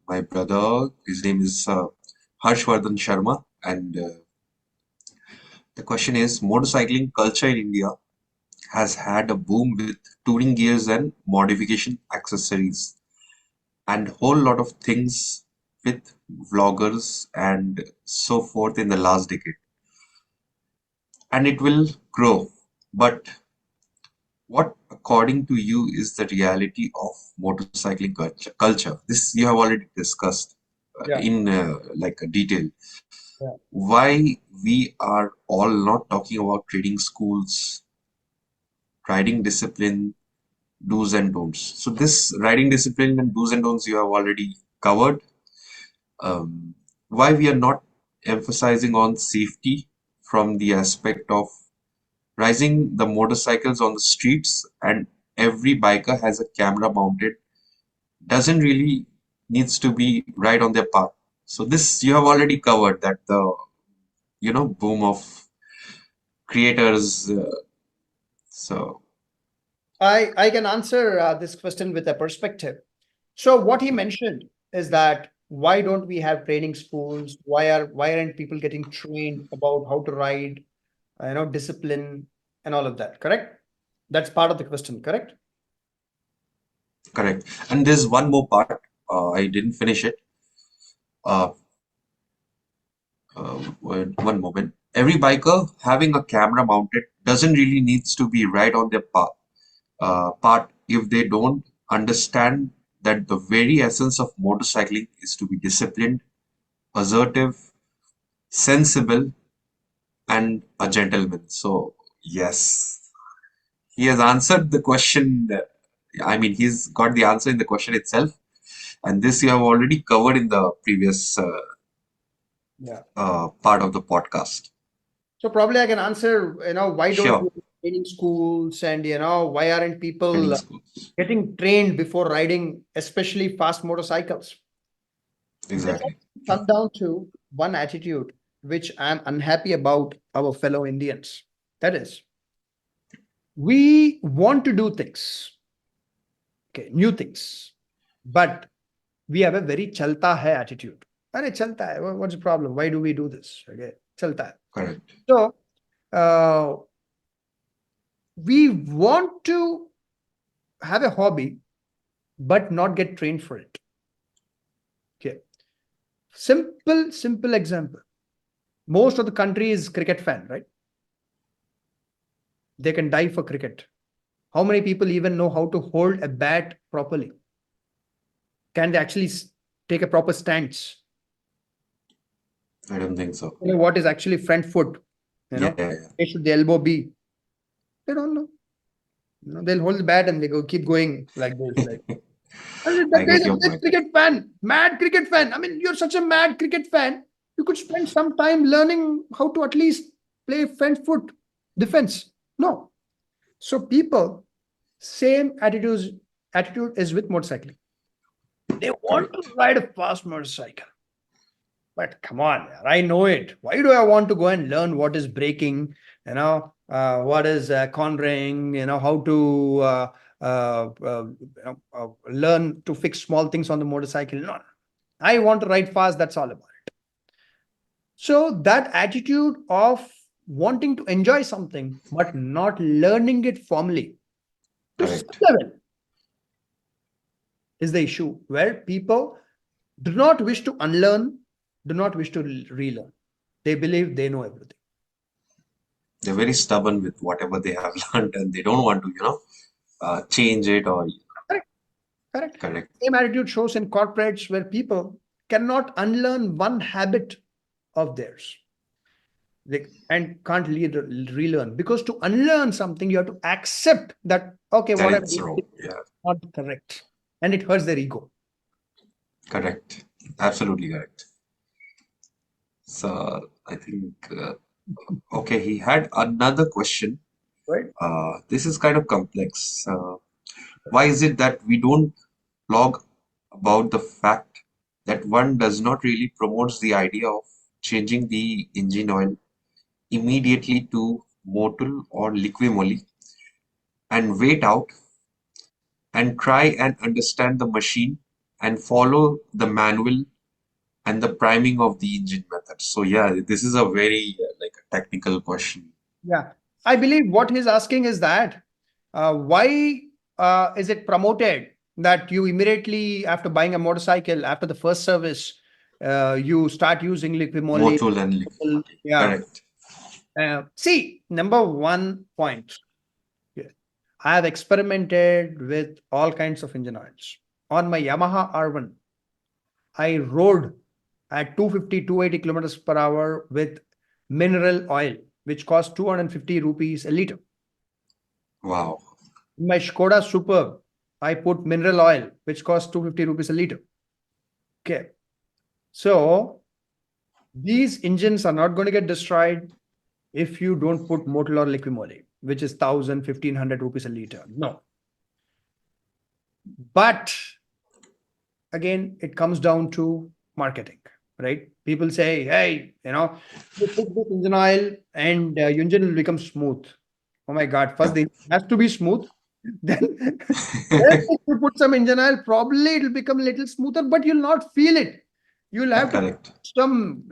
my brother. His name is Harshvardhan Sharma, and the question is, motorcycling culture in India has had a boom with touring gears and modification accessories and whole lot of things with vloggers and so forth in the last decade, and it will grow. But what according to you is the reality of motorcycling culture? This you have already discussed Yeah. in like a detail. Yeah. Why we are all not talking about training schools, riding discipline, do's and don'ts? So this riding discipline and do's and don'ts you have already covered. Why we are not emphasizing on safety from the aspect of rising the motorcycles on the streets, and every biker has a camera mounted, doesn't really needs to be right on their path. So this you have already covered, that the boom of creators. So I can answer this question with a perspective. So what he mentioned is that why don't we have training schools? Why aren't people getting trained about how to ride, discipline and all of that, correct? That's part of the question, correct? correct. And there's one more part. I didn't finish it. Uh, one moment. Every biker having a camera mounted doesn't really needs to be right on their path. Part if they don't understand that the very essence of motorcycling is to be disciplined, assertive, sensible, and a gentleman. So, yes, he has answered the question. I mean, he's got the answer in the question itself. And this you have already covered in the previous Yeah. part of the podcast. So probably I can answer, why don't we Sure. have training schools, and, why aren't Training people schools. getting trained before riding, especially fast motorcycles? This Exactly. comes down to one attitude, which I'm unhappy about our fellow Indians. That is, we want to do things, okay, new things, but we have a very chalta hai attitude. Arey, chalta hai. What's the problem? Why do we do this? Okay, chalta hai. Correct. So, uh, we want to have a hobby, but not get trained for it. Okay. Simple example. Most of the country is cricket fan, right? They can die for cricket. How many people even know how to hold a bat properly? Can they actually take a proper stance? I don't think so. What is actually front foot? Yeah. Where should the elbow be? They don't know. They'll hold the bat and they go keep going like this. Like, I that guy is get a your big point. cricket fan, mad cricket fan. I mean, you're such a mad cricket fan. You could spend some time learning how to at least play front foot defense. No. So people, same attitude is with motorcycling. They want to Correct. ride a fast motorcycle. But come on, yaar, I know it. Why do I want to go and learn what is braking? What is cornering? How to learn to fix small things on the motorcycle. No, I want to ride fast. That's all about it. So that attitude of wanting to enjoy something but not learning it formally to some Correct. level is the issue, where people do not wish to unlearn, do not wish to relearn. They believe they know everything. They're very stubborn with whatever they have learned, and they don't want to, change it or Correct. Correct. correct. Same attitude shows in corporates where people cannot unlearn one habit of theirs. And can't relearn, because to unlearn something, you have to accept that, okay, That what I'm it's doing wrong. is Yeah. not correct. And it hurts their ego. Correct. Absolutely correct. So I think okay, he had another question. Right? This is kind of complex. Why is it that we don't blog about the fact that one does not really promotes the idea of changing the engine oil immediately to motul or liquimoli and wait out and try and understand the machine and follow the manual and the priming of the engine method? So yeah, this is a very like a technical question. Yeah. I believe what he's asking is that why is it promoted that you immediately after buying a motorcycle, after the first service, you start using liquimoli? Motul and liquimoli. Yeah. Correct. See, number one point. Yeah. I have experimented with all kinds of engine oils. On my Yamaha R1, I rode at 250, 280 kilometers per hour with mineral oil, which costs 250 rupees a liter. Wow. In my Skoda Superb, I put mineral oil, which costs 250 rupees a liter. Okay. So these engines are not going to get destroyed if you don't put motor or liquimoli, which is 1,000, 1,500 rupees a liter. No. But again, it comes down to marketing, right? People say, hey, you put this engine oil and your engine will become smooth. Oh my God, first the engine has to be smooth. Then, if you put some engine oil, probably it will become a little smoother, but you'll not feel it. You'll have to put Correct. some,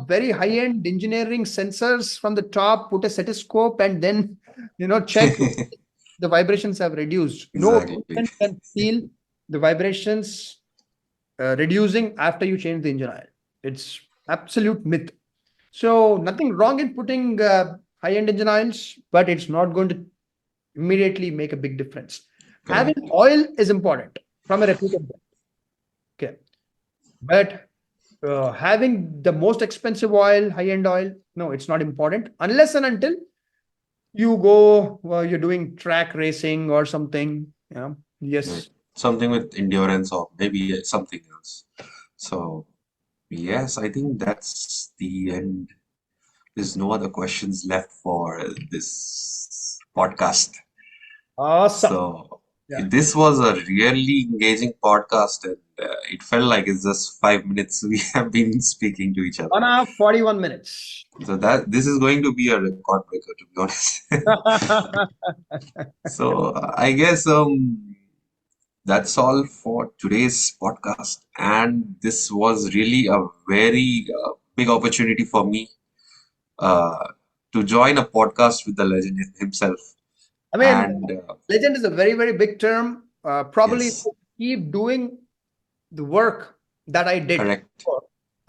very high-end engineering sensors from the top, put a stethoscope, and then, check the vibrations have reduced. No Exactly. person can feel the vibrations reducing after you change the engine oil. It's absolute myth. So nothing wrong in putting high-end engine oils, but it's not going to immediately make a big difference. Having Correct. oil is important from a reputed brand. Okay. But having the most expensive oil, high-end oil, no, it's not important unless and until you go, you're doing track racing or something. Right. Yes, something with endurance or maybe something else. So yes, I think that's the end. There's no other questions left for this podcast. Awesome. So Yeah. this was a really engaging podcast, and it felt like it's just 5 minutes we have been speaking to each other. 1 hour, 41 minutes. So that this is going to be a record breaker, to be honest. So I guess that's all for today's podcast, and this was really a very big opportunity for me uh, to join a podcast with the legend himself. I mean, And legend is a very, very big term. Probably if yes, I keep doing the work that I did. correct.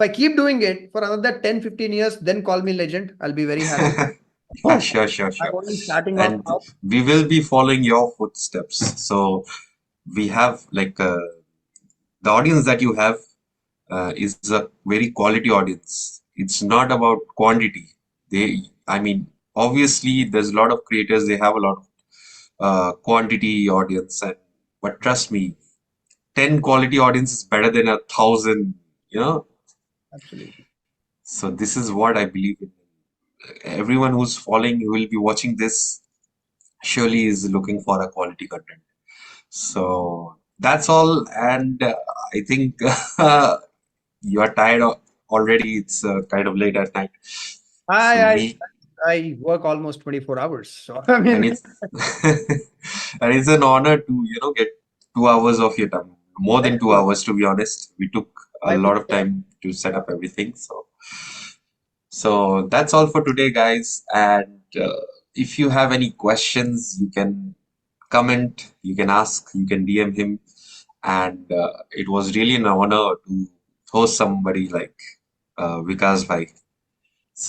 If I keep doing it for another 10, 15 years, then call me legend. I'll be very happy. Yeah, sure, sure, I'm sure. only starting off And now. we will be following your footsteps. So we have like the audience that you have is a very quality audience. It's not about quantity. I mean, obviously, there's a lot of creators. They have a lot of quantity audience, but trust me, 10 quality audience is better than 1,000. You know. Absolutely. So this is what I believe in. Everyone who's following, who will be watching this, surely is looking for a quality content. So that's all, and I think you are tired already. It's kind of late at night. So I, I I work almost 24 hours. So I and mean, it's and it's an honor to get 2 hours of your time, more than thank 2 hours to be honest. We took a I lot of appreciate. time to set up everything. So that's all for today, guys. And if you have any questions, you can comment, you can ask, you can DM him. And it was really an honor to host somebody like Vikas Bhai.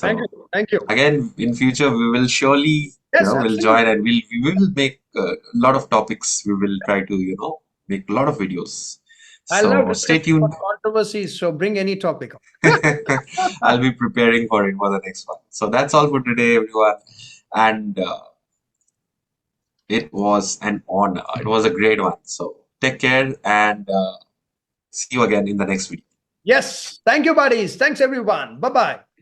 Thank So you. Thank you. again, in future, we will surely, Yes, will absolutely. join, and we will make a lot of topics. We will try to, make a lot of videos. I love So stay discussing about tuned. controversies. So bring any topic. I'll be preparing for it for the next one. So that's all for today, everyone. And it was an honor. It was a great one. So take care and see you again in the next video. Yes. Thank you, buddies. Thanks, everyone. Bye bye.